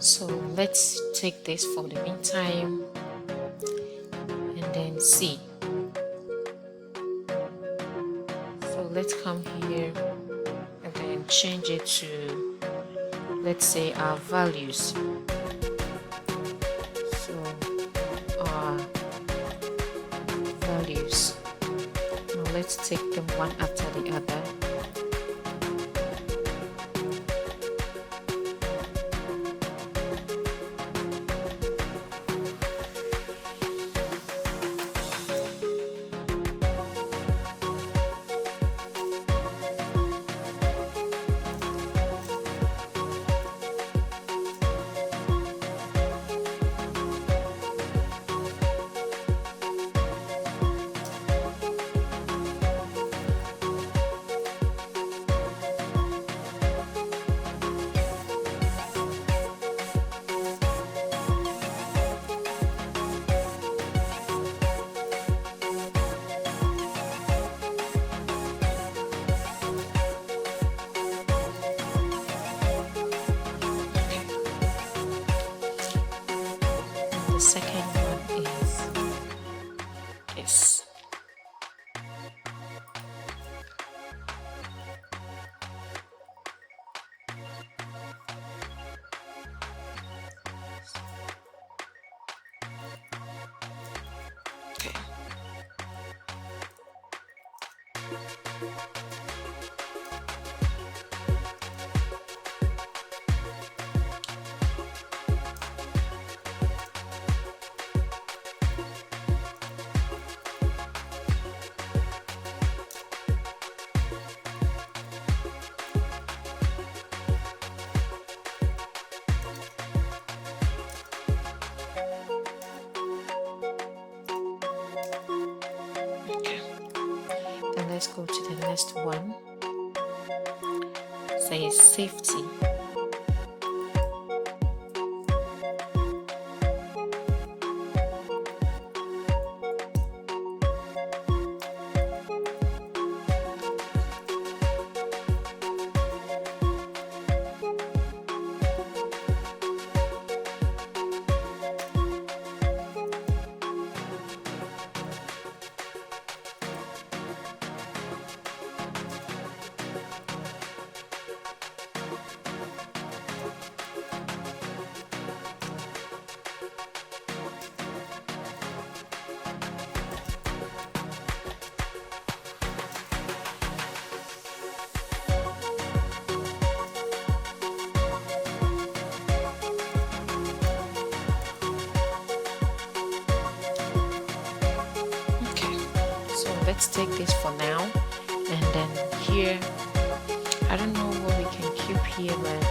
A: So let's take this for the meantime and then see. So let's come here and then change it to, let's say, our values. So our values. Now let's take them one after the other. The second one is this. Okay. Then let's go to the next one. Say safety. Let's take this for now, and then here I don't know what we can keep here, but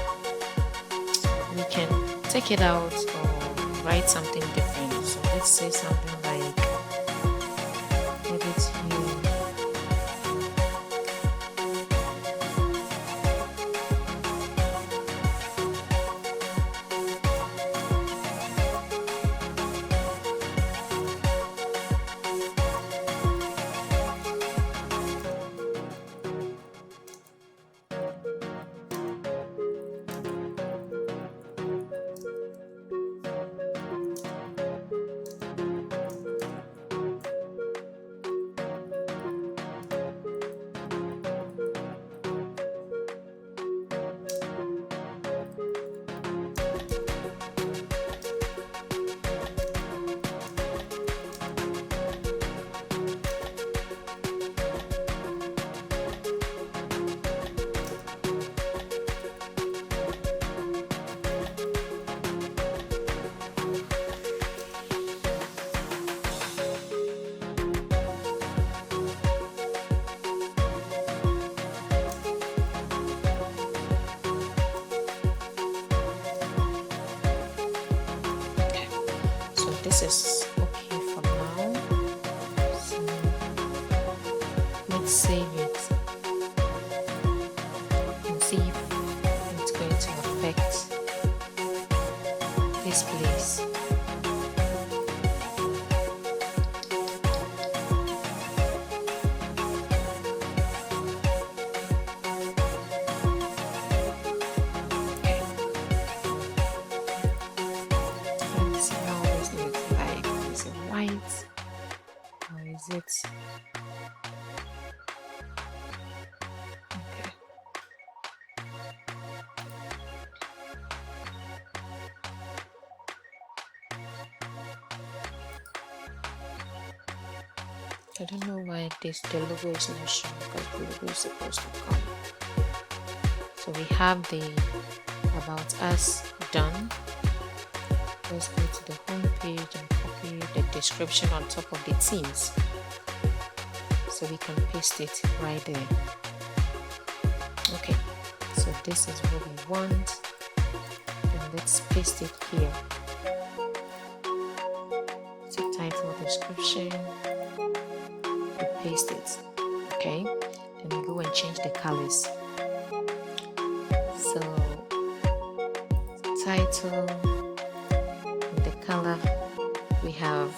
A: we can take it out or write something different. So let's say something like maybe it's here. This is okay for now. So let's save it and see if it's going to affect this place. I don't know why the logo is not showing, because the logo is supposed to come. So we have the about us done. Let's go to the home page and copy the description on top of the themes, so we can paste it right there. Okay, so this is what we want, and let's paste it here. Subtitle, description, we paste it. Okay, then we go and change the colors. So title, the color, we have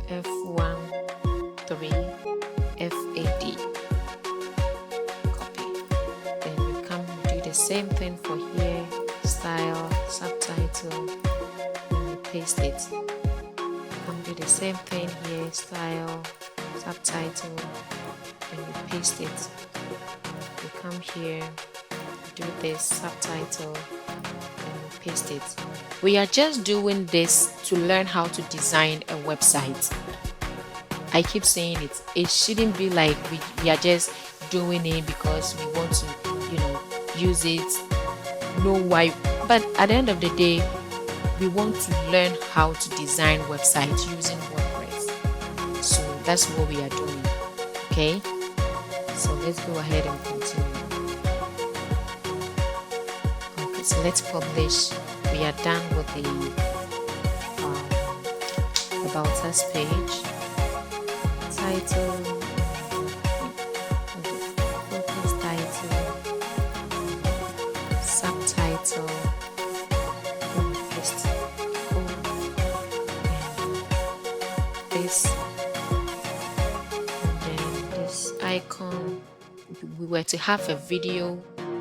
A: F13 FAD. Copy. Then we come do the same thing for here, style, subtitle, and we paste it. Come do the same thing here, style, subtitle, and we paste it. We come here, do this subtitle, and we paste it. We are just doing this to learn how to design a website. I keep saying it. It shouldn't be like we are just doing it because we want to, use it, know why. But at the end of the day, we want to learn how to design websites using WordPress. So that's what we are doing. Okay. So let's go ahead and continue. Okay. So let's publish. We are done with the about us page. Title, focus title, subtitle, paste code, and this, and then this icon. If we were to have a video,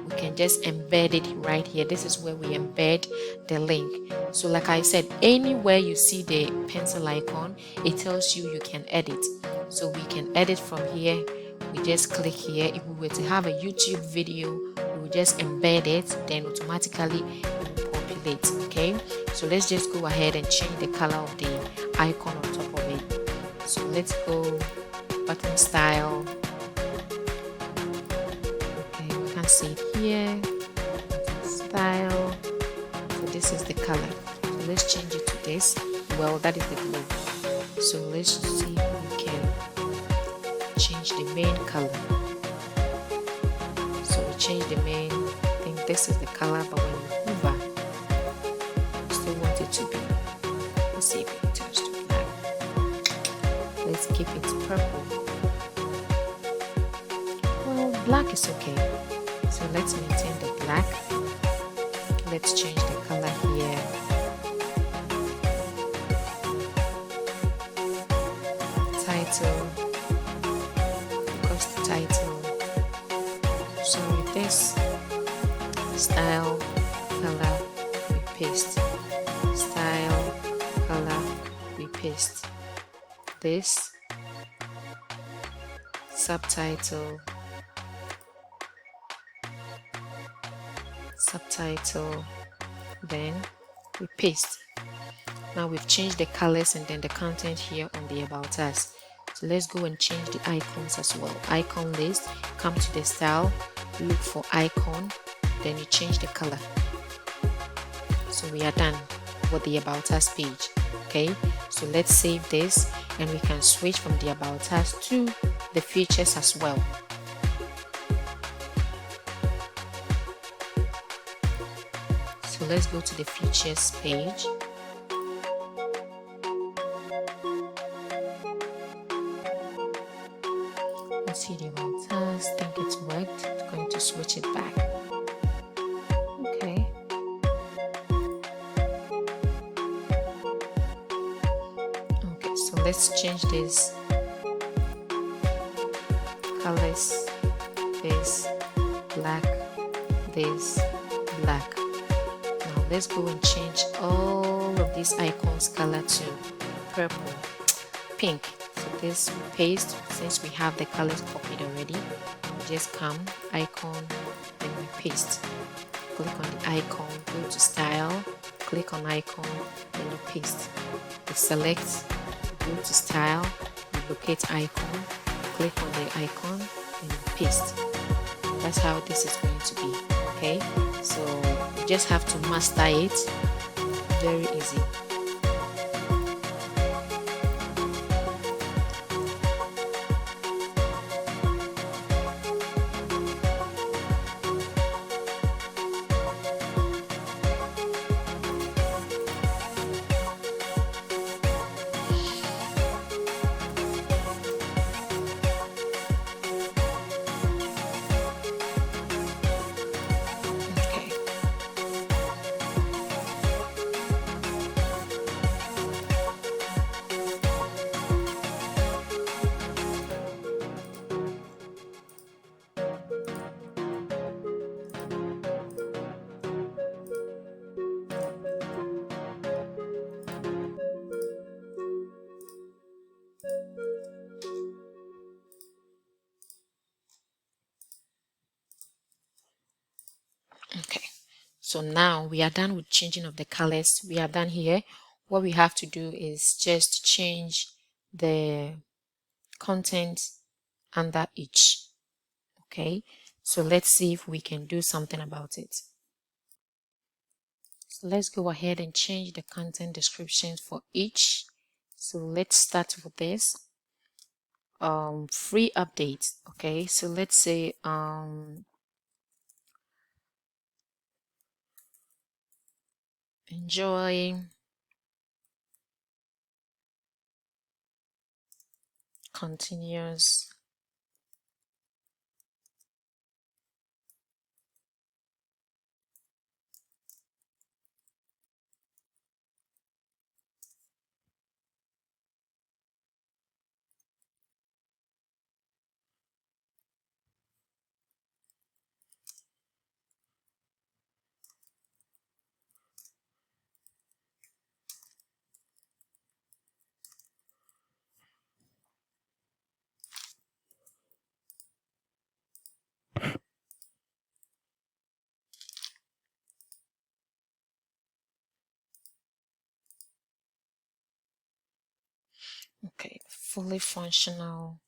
A: we can just embed it right here. This is where we embed the link. So like I said, anywhere you see the pencil icon, it tells you can edit. So we can edit from here. We just click here. If we were to have a YouTube video, we will just embed it, then automatically it will populate. Okay, so let's just go ahead and change the color of the icon on top of it. So let's go button style. Okay, we can see it here. Style. So this is the color. So let's change it to this. Well, that is the blue. So let's see if we can change the main color. So we change the main. I think this is the color, but when you hover, you still want it to be. Let's see if it turns to black. Let's keep it purple. Well, black is okay. So let's maintain the black. Let's change the color here. Title, focus title. Sorry, this style, color, we paste. Style, color, we paste. This subtitle. Then we paste. Now we've changed the colors and then the content here on the about us. So let's go and change the icons as well. Icon list, come to the style, look for icon, then you change the color. So we are done with the about us page. Okay, so let's save this and we can switch from the about us to the features as well. So let's go to the features page. Let's see the about us. I think it's worked. I'm going to switch it back. Okay. Okay, so let's change this colors. This black, this black. Now let's go and change all of these icons color to purple, pink. So this we paste. Since we have the colors copied already, we just come icon, then we paste. Click on the icon, go to style, click on icon, then you paste. We select, go to style, we locate icon, click on the icon and paste. That's how this is going to be. Okay, so you just have to master it. Very easy. Okay, so now we are done with changing of the colors. We are done here. What we have to do is just change the content under each. Okay, so let's see if we can do something about it. So let's go ahead and change the content descriptions for each. So let's start with this. Free updates. Okay, so let's say enjoy continuous okay, fully functional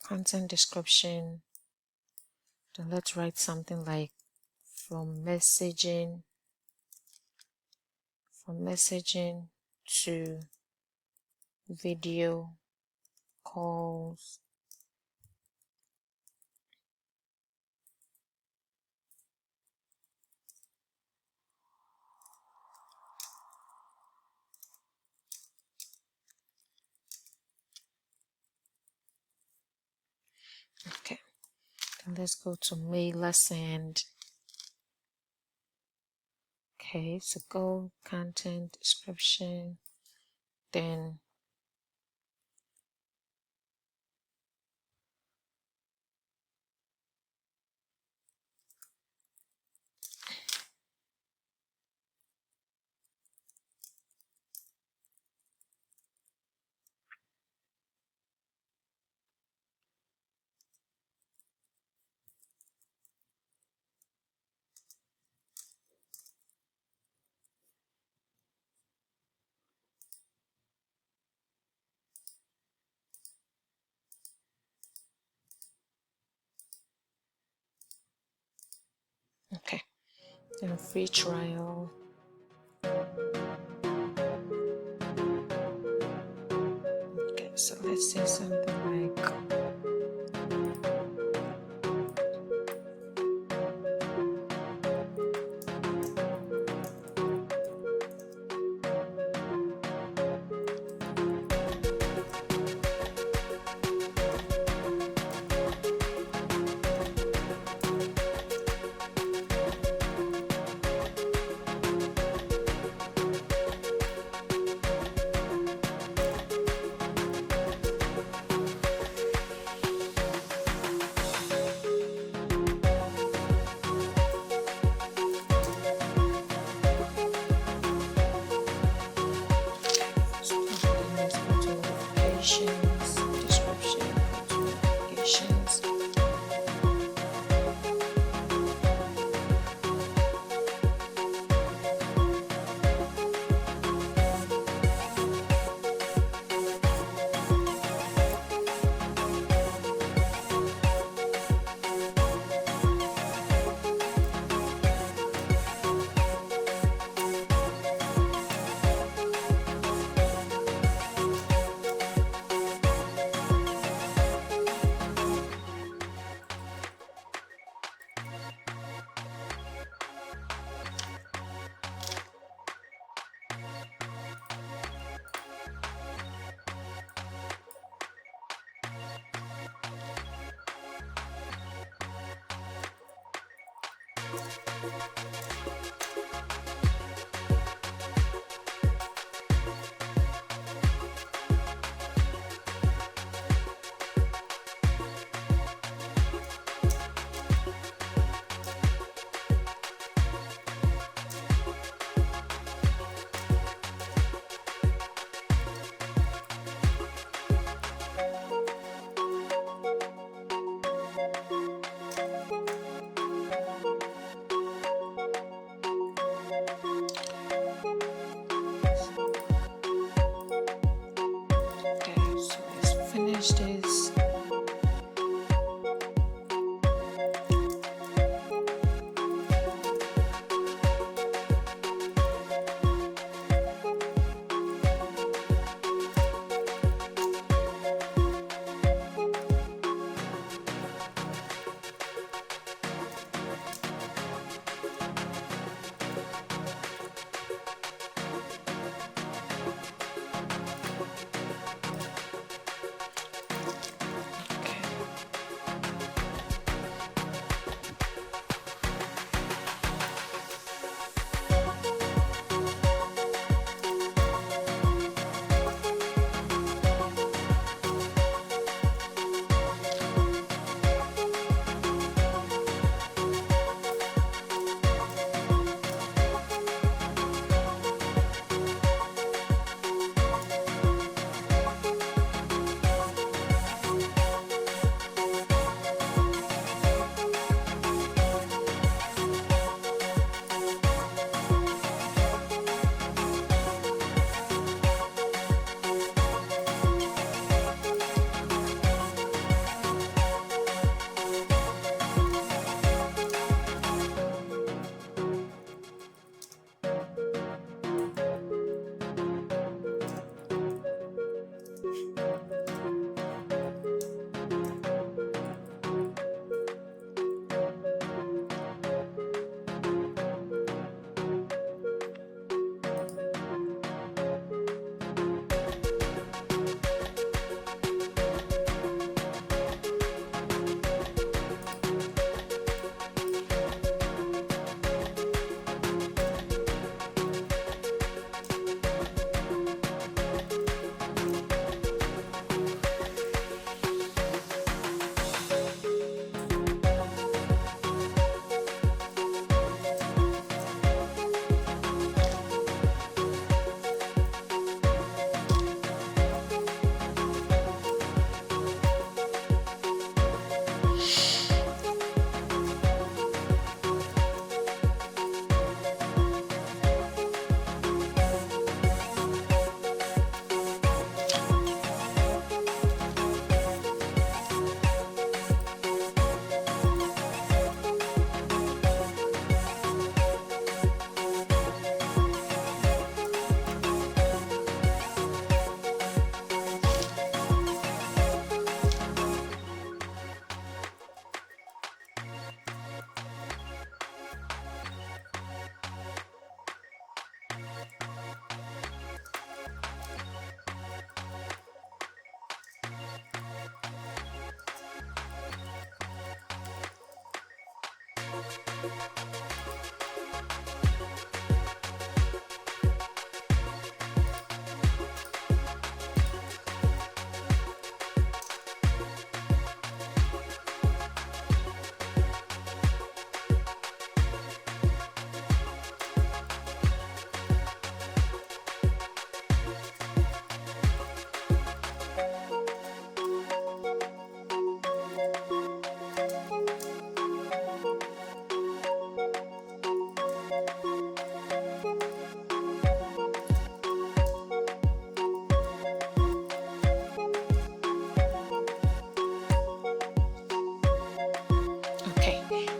A: content description. Then let's write something like from messaging to video calls. Okay, then let's go to mailer send. Okay, so go content description, then okay, then free trial. Okay, so let's say something like description, notifications. Finish this.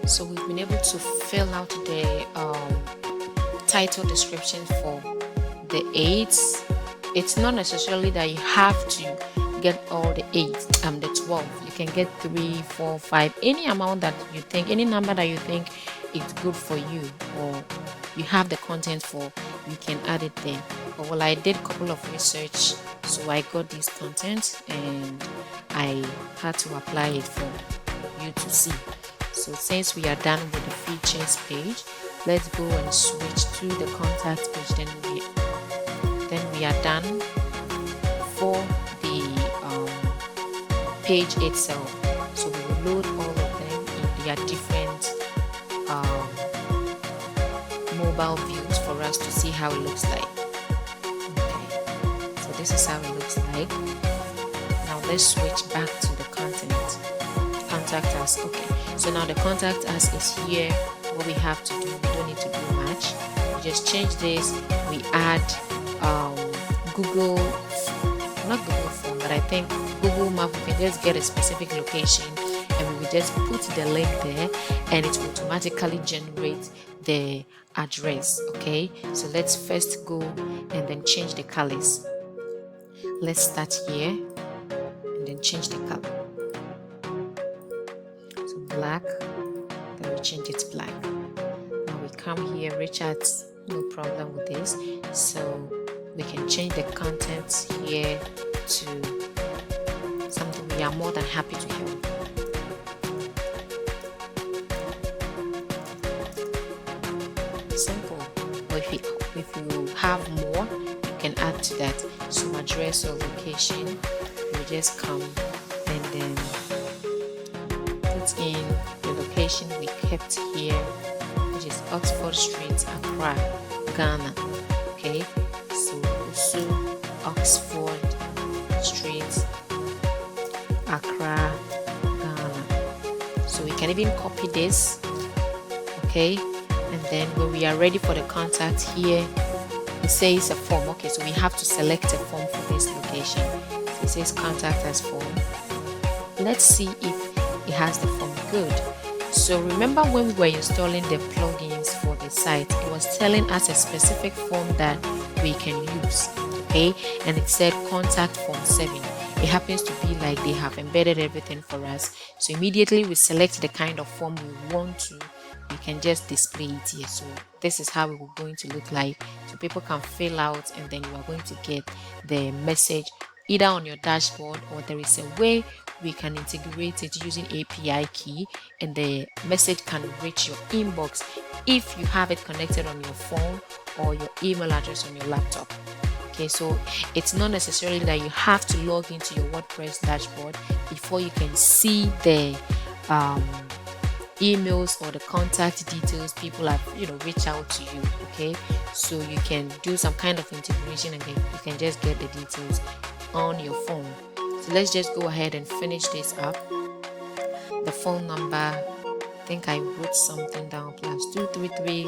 A: So we've been able to fill out the title description for the 8s. It's not necessarily that you have to get all the 8, the 12. You can get 3, 4, 5, any amount that you think, any number that you think is good for you, or you have the content for, you can add it there. But well, I did a couple of research, so I got this content and I had to apply it for you to see. So since we are done with the features page. Let's go and switch to the contact page. Then we are done for the page itself. So we will load all of them in their different mobile views for us to see how it looks like. Okay, so this is how it looks like. Now let's switch back to the content. Contact us. Okay, so now the contact us is here. What we have to do, we don't need to do much. We just change this. We add not Google Form, but I think Google Map. We can just get a specific location and we will just put the link there and it will automatically generate the address. Okay, so let's first go and then change the colors. Let's start here and then change the color. So black, then we change it black. Now we come here, Richard's no problem with this, so we can change the contents here to something we are more than happy to help. Simple. But if you have more, you can add to that. So address or location, you just come and then put in the location we kept here, which is Oxford Street, Accra, Ghana. Okay, so also Oxford Street, Accra, Ghana. So we can even copy this. Okay, and then when we are ready for the contact here, it says a form. Okay, so we have to select a form for this location. So it says contact us form. Let's see if it has the form. Good. So remember when we were installing the plugins for the site, it was telling us a specific form that we can use. Okay, and it said contact form 7. It happens to be like they have embedded everything for us. So immediately we select the kind of form we want to, we can just display it here. So this is how it will going to look like. So people can fill out and then you are going to get the message either on your dashboard, or there is a way we can integrate it using API key and the message can reach your inbox if you have it connected on your phone or your email address on your laptop. Okay, so it's not necessarily that you have to log into your WordPress dashboard before you can see the emails or the contact details people have reach out to you. Okay, so you can do some kind of integration and then you can just get the details on your phone. So let's just go ahead and finish this up. The phone number, I think I wrote something down, +233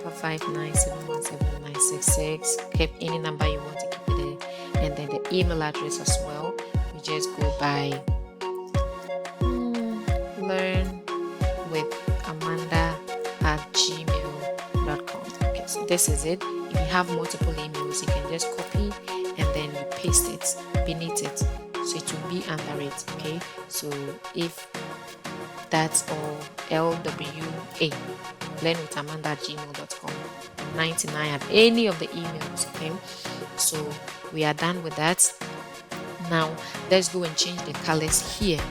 A: 559 717 966. Keep any number you want to keep it there, and then the email address as well. We just go by learnwithamanda@gmail.com. Okay, so this is it. If you have multiple emails, you can just copy and then you paste it beneath it, so it will be under it. Okay, so if that's all, LWA learnwithamanda@gmail.com, 99 at any of the emails. Okay, so we are done with that. Now let's go and change the colors here.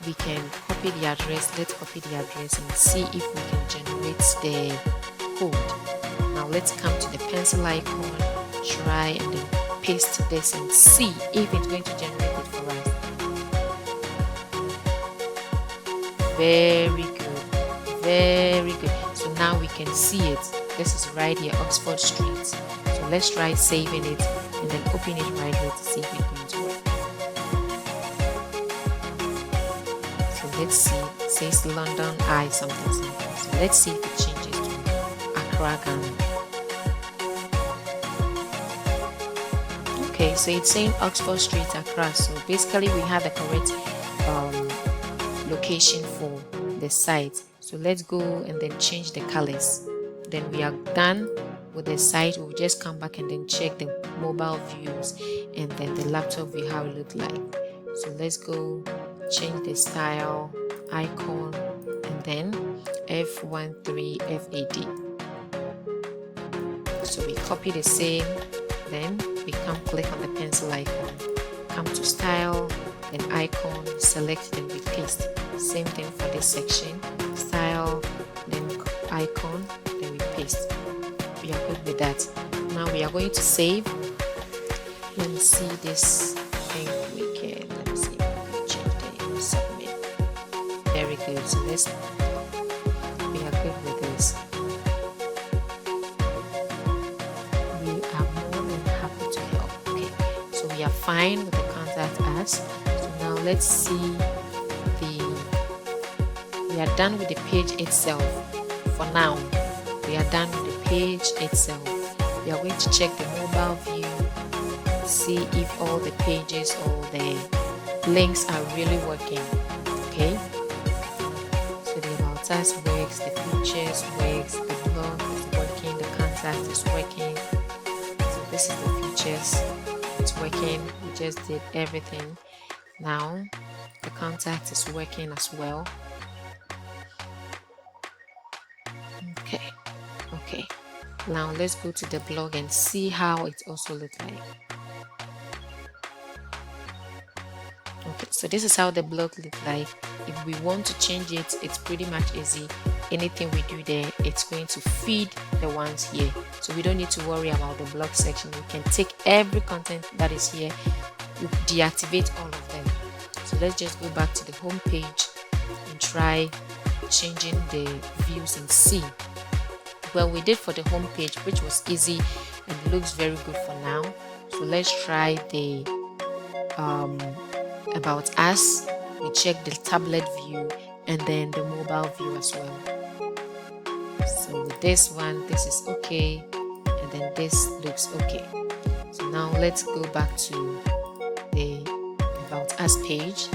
A: We can copy the address. Let's copy the address and see if we can generate the code. Now let's come to the pencil icon, try and then paste this and see if it's going to generate it for us. Very good, very good. So now we can see it. This is right here, Oxford Street. So let's try saving it and then open it right here to see if it's going to work. Let's see, it says London I something. So let's see if it changes to Accra, Ghana. Okay, so it's saying Oxford Street, Accra. So basically we have the correct location for the site. So let's go and then change the colors. Then we are done with the site. We'll just come back and then check the mobile views and then the laptop view, how it look like. So let's go change the style icon and then F13FAD. So we copy the same, then we come click on the pencil icon, come to style, then icon, select, then we paste. Same thing for this section, style, then icon, then we paste. We are good with that. Now we are going to save. Let me see this thing we can, let me see, change the submit. Very good. So we are good with this. We are more than happy to help. Okay, so we are fine with the contact us. So now let's see we are done with the page itself. For now, we are done with the page itself. We are going to check the mobile view, see if all the pages, all the links are really working. Okay, so the about us works, the features works, the blog is working, the contact is working. So this is the features, it's working. We just did everything. Now the contact is working as well. Okay, now let's go to the blog and see how it also looks like. Okay, so this is how the blog looks like. If we want to change it, it's pretty much easy. Anything we do there, it's going to feed the ones here. So we don't need to worry about the blog section. We can take every content that is here, we deactivate all of them. So let's just go back to the home page and try changing the views and see. Well, we did for the home page, which was easy and looks very good for now. So let's try the about us. We check the tablet view and then the mobile view as well. So with this one, this is okay, and then this looks okay. So now let's go back to the about us page.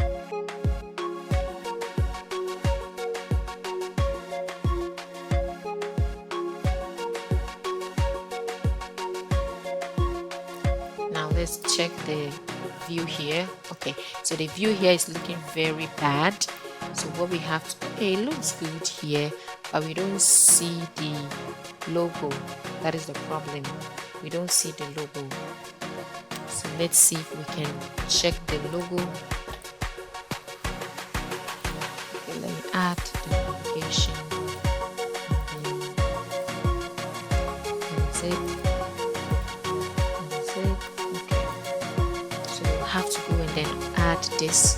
A: Let's check the view here. Okay, so the view here is looking very bad. So what we have to, it looks good here, but we don't see the logo. That is the problem. We don't see the logo. So let's see if we can check the logo. Okay, let me add the navigation. That's it. Have to go and then add this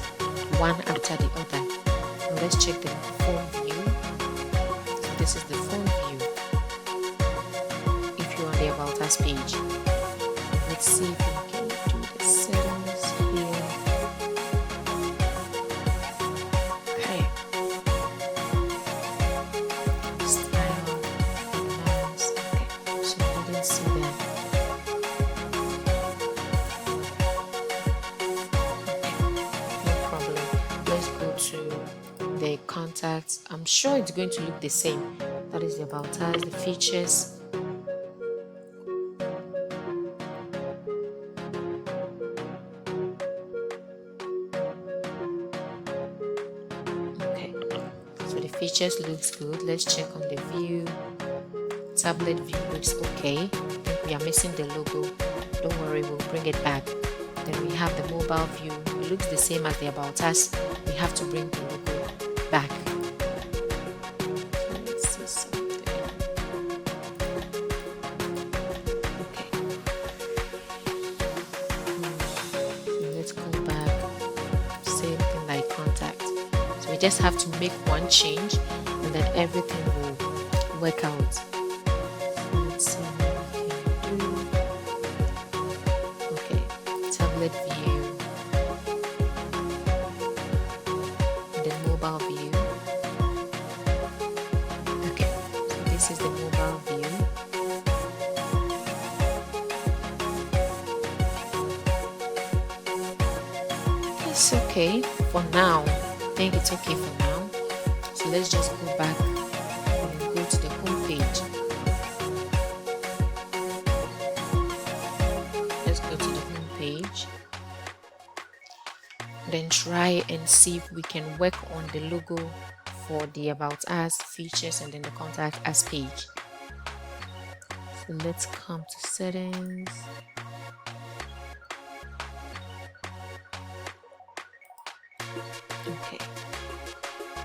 A: one after the other. Now let's check the phone view. So this is the phone view. If you're on the about us page, let's see if we can do the settings here. Okay. Style, mouse. Okay, so we didn't see that. The contacts, I'm sure it's going to look the same. That is the about us, the features. Okay, so the features looks good. Let's check on the view. Tablet view looks okay. I think we are missing the logo. Don't worry, we'll bring it back. Then we have the mobile view. It looks the same as the about us. We have to bring the logo back. Let's see something. Okay. So let's go back. Same thing like contact. So we just have to make one change and then everything will work out. So let's see what we can do. Okay. Tablet view. Mobile view. Okay, so this is the mobile view. It's okay for now. I think it's okay for now. So let's just go back and go to the home page. Let's go to the home page. Then try and see if we can work on the logo for the about us, features, and then the contact us page. So let's come to settings.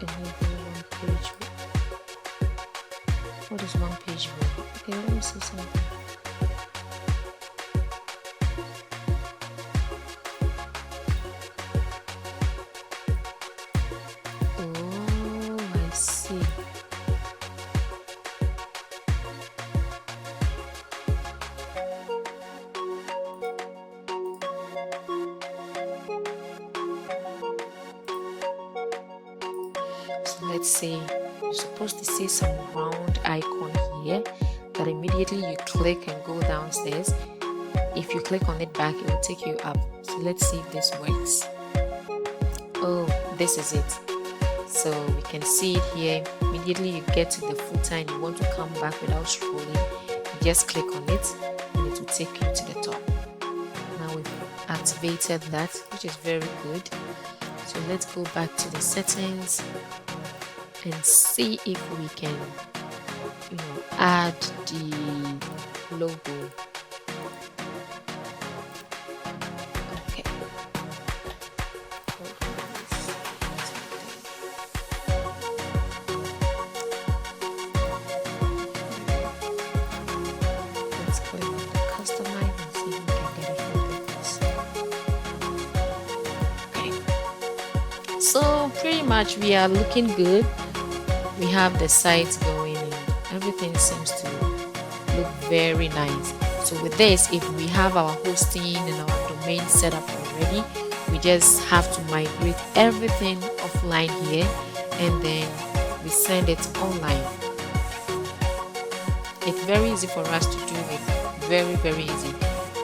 A: enable one page. What is one page view? Okay, let me see something. Oh, I see. So let's say you're supposed to see some round icon here that immediately you click and go downstairs. If you click on it back, it will take you up. So let's see if this works. Oh, this is it. So we can see it here. Immediately you get to the footer and you want to come back without scrolling, you just click on it and it will take you to the top. Now we've activated that, which is very good. So let's go back to the settings and see if we can, add the logo. Okay. Let's click on the customize and see if we can get it from this. Okay. So pretty much we are looking good. We have the site going and everything seems to look very nice. So with this, if we have our hosting and our domain set up already, we just have to migrate everything offline here and then we send it online. It's very easy for us to do it. Very, very easy.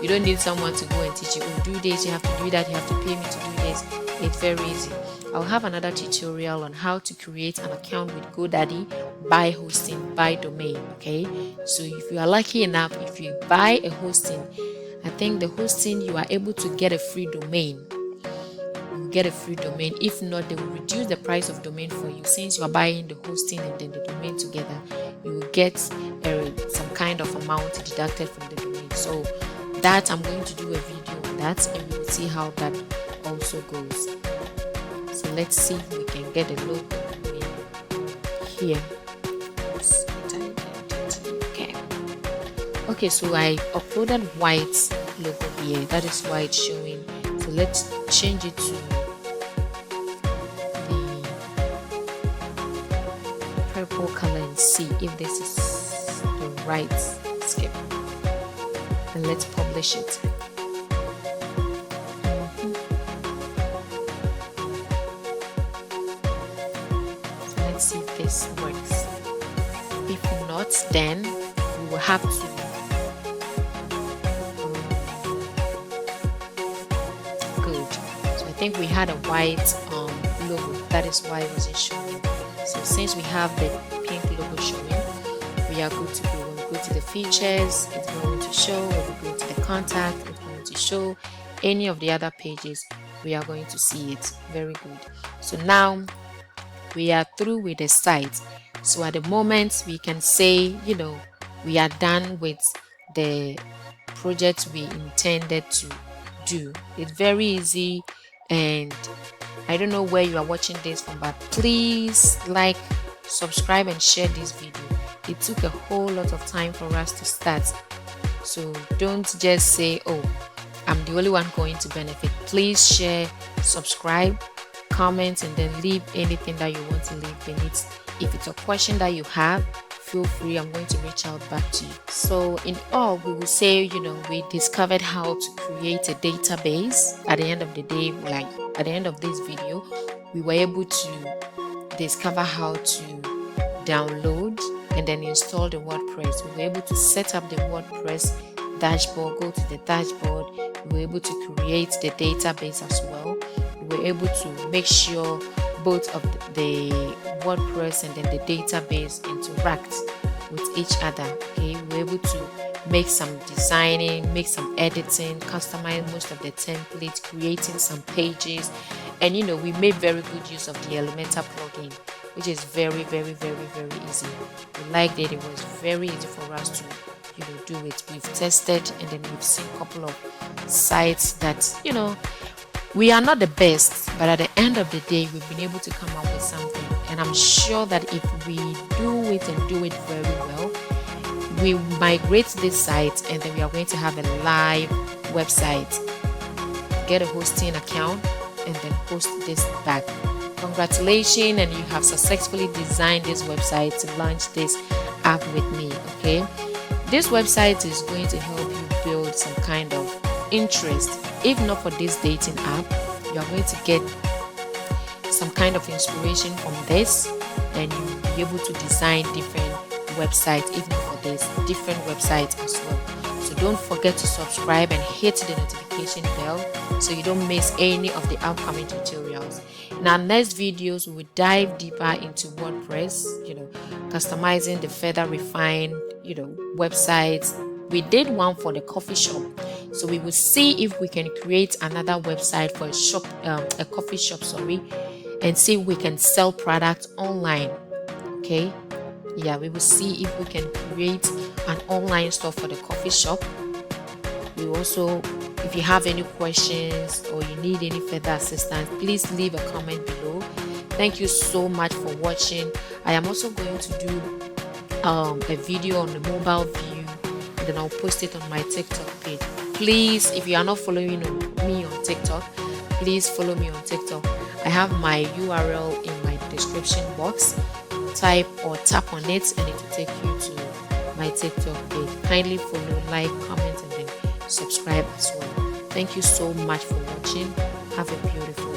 A: You don't need someone to go and teach you, oh, do this, you have to do that, you have to pay me to do this. It's very easy. I'll have another tutorial on how to create an account with GoDaddy by hosting, by domain. Okay, so if you are lucky enough, if you buy a hosting, I think the hosting you are able to get a free domain. You get a free domain. If not, they will reduce the price of domain for you. Since you are buying the hosting and then the domain together, you will get some kind of amount deducted from the domain. So that I'm going to do a video on that and we will see how that also goes. So let's see if we can get a logo here. Okay, so I uploaded white logo here. That is why it's showing. So let's change it to the purple color and see if this is the right skip. And let's publish it. See if this works. If not, then we will have to good. So I think we had a white logo, that is why it wasn't showing. So since we have the pink logo showing, we are good to go. When we go to the features, it's going to show. When we go to the contact, it's going to show. Any of the other pages, we are going to see it. Very good. So now we are through with the site. So at the moment we can say, we are done with the project we intended to do. It's very easy, and I don't know where you are watching this from, but please like, subscribe and share this video. It took a whole lot of time for us to start, so don't just say, oh, I'm the only one going to benefit. Please share, subscribe, comment, and then leave anything that you want to leave beneath. If it's a question that you have, feel free. I'm going to reach out back to you. So in all, we will say, we discovered how to create a database. At the end of the day, like at the end of this video, we were able to discover how to download and then install the WordPress. We were able to set up the WordPress dashboard, go to the dashboard. We were able to create the database as well. We were able to make sure both of the WordPress and then the database interact with each other. Okay, we were able to make some designing, make some editing, customize most of the templates, creating some pages, and we made very good use of the Elementor plugin, which is very, very, very, very easy. We liked it. It was very easy for us to do it. We've tested and then we've seen a couple of sites that we are not the best, but at the end of the day we've been able to come up with something, and and I'm sure that if we do it and do it very well, we migrate this site and then we are going to have a live website. Get a hosting account and then host this back. Congratulations, and you have successfully designed this website to launch this app with me. Okay, this website is going to help you build some kind of interest. If not for this dating app, you are going to get some kind of inspiration from this, and you'll be able to design different websites, even for this, different websites as well. So don't forget to subscribe and hit the notification bell so you don't miss any of the upcoming tutorials. In our next videos, we will dive deeper into WordPress, customizing the further refined, websites. We did one for the coffee shop, so we will see if we can create another website for a coffee shop, and see if we can sell products online. Okay, yeah, we will see if we can create an online store for the coffee shop. We also, if you have any questions or you need any further assistance, please leave a comment below. Thank you so much for watching. I am also going to do a video on the mobile view, and then I'll post it on my TikTok page. Please, if you are not following me on TikTok, please follow me on TikTok. I have my URL in my description box. Type or tap on it and it will take you to my TikTok page. Kindly follow, like, comment, and then subscribe as well. Thank you so much for watching. Have a beautiful